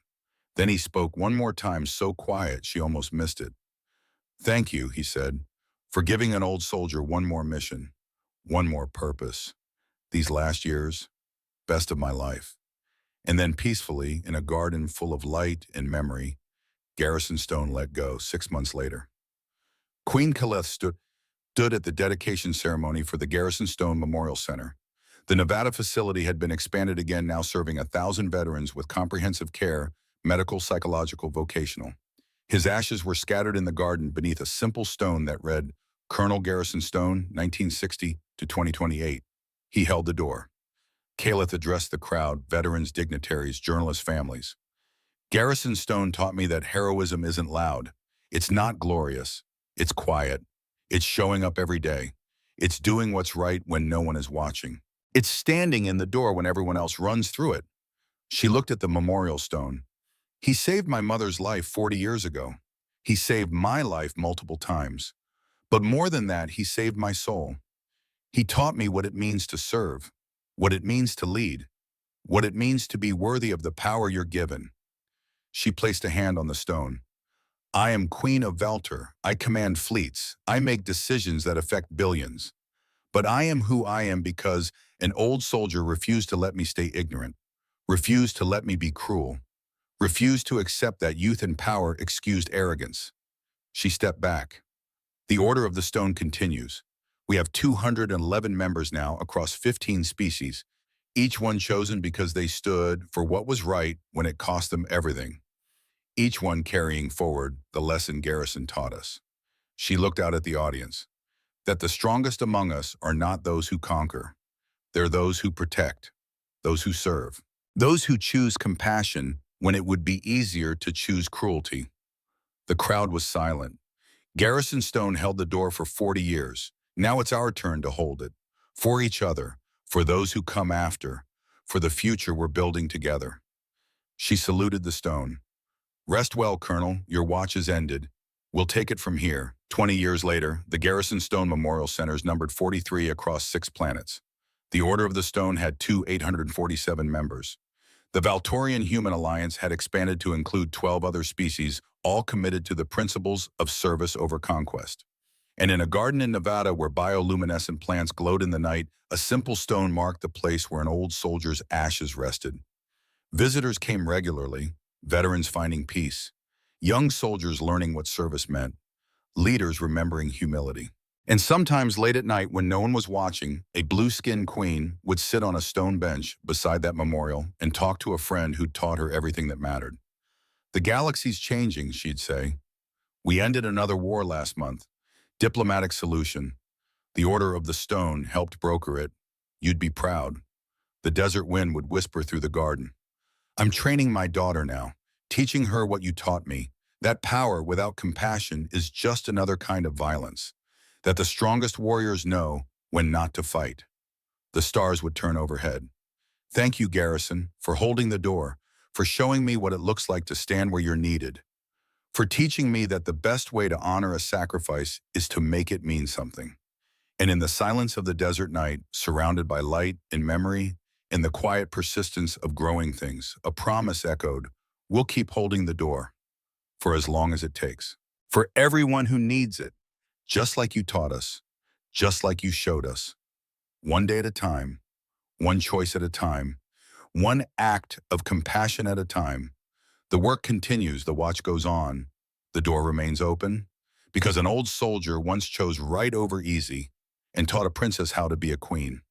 Speaker 1: Then he spoke one more time, so quiet she almost missed it. "Thank you," he said, "for giving an old soldier one more mission, one more purpose. These last years, best of my life." And then peacefully, in a garden full of light and memory, Garrison Stone let go 6 months later. Queen Caleth stood at the dedication ceremony for the Garrison Stone Memorial Center. The Nevada facility had been expanded again, now serving 1,000 veterans with comprehensive care, medical, psychological, vocational. His ashes were scattered in the garden beneath a simple stone that read, "Colonel Garrison Stone, 1960 to 2028. He held the door. Caleth addressed the crowd, veterans, dignitaries, journalists, families. "Garrison Stone taught me that heroism isn't loud. It's not glorious. It's quiet. It's showing up every day. It's doing what's right when no one is watching. It's standing in the door when everyone else runs through it." She looked at the memorial stone. "He saved my mother's life 40 years ago. He saved my life multiple times. But more than that, he saved my soul. He taught me what it means to serve, what it means to lead, what it means to be worthy of the power you're given." She placed a hand on the stone. "I am Queen of Valter. I command fleets. I make decisions that affect billions. But I am who I am because an old soldier refused to let me stay ignorant, refused to let me be cruel, refused to accept that youth and power excused arrogance. She stepped back. The Order of the Stone continues. We have 211 members now across 15 species, each one chosen because they stood for what was right when it cost them everything. Each one carrying forward the lesson Garrison taught us. She looked out at the audience. That the strongest among us are not those who conquer. They're those who protect, those who serve, those who choose compassion when it would be easier to choose cruelty. The crowd was silent. Garrison Stone held the door for 40 years. Now it's our turn to hold it. For each other, for those who come after, for the future we're building together. She saluted the stone. Rest well, Colonel, your watch is ended. We'll take it from here. 20 years later, the Garrison Stone Memorial Centers numbered 43 across 6 planets. The Order of the Stone had 847 members. The Valtorian Human Alliance had expanded to include 12 other species, all committed to the principles of service over conquest. And in a garden in Nevada where bioluminescent plants glowed in the night, a simple stone marked the place where an old soldier's ashes rested. Visitors came regularly, veterans finding peace, young soldiers learning what service meant, leaders remembering humility. And sometimes late at night when no one was watching, a blue-skinned queen would sit on a stone bench beside that memorial and talk to a friend who'd taught her everything that mattered. The galaxy's changing, she'd say. We ended another war last month. Diplomatic solution. The Order of the Stone helped broker it. You'd be proud. The desert wind would whisper through the garden. I'm training my daughter now, teaching her what you taught me. That power without compassion is just another kind of violence. That the strongest warriors know when not to fight. The stars would turn overhead. Thank you, Garrison, for holding the door, for showing me what it looks like to stand where you're needed, for teaching me that the best way to honor a sacrifice is to make it mean something. And in the silence of the desert night, surrounded by light and memory, in the quiet persistence of growing things, a promise echoed, we'll keep holding the door, for as long as it takes, for everyone who needs it. Just like you taught us, just like you showed us. One day at a time, one choice at a time, one act of compassion at a time. The work continues, the watch goes on, the door remains open, because an old soldier once chose right over easy and taught a princess how to be a queen.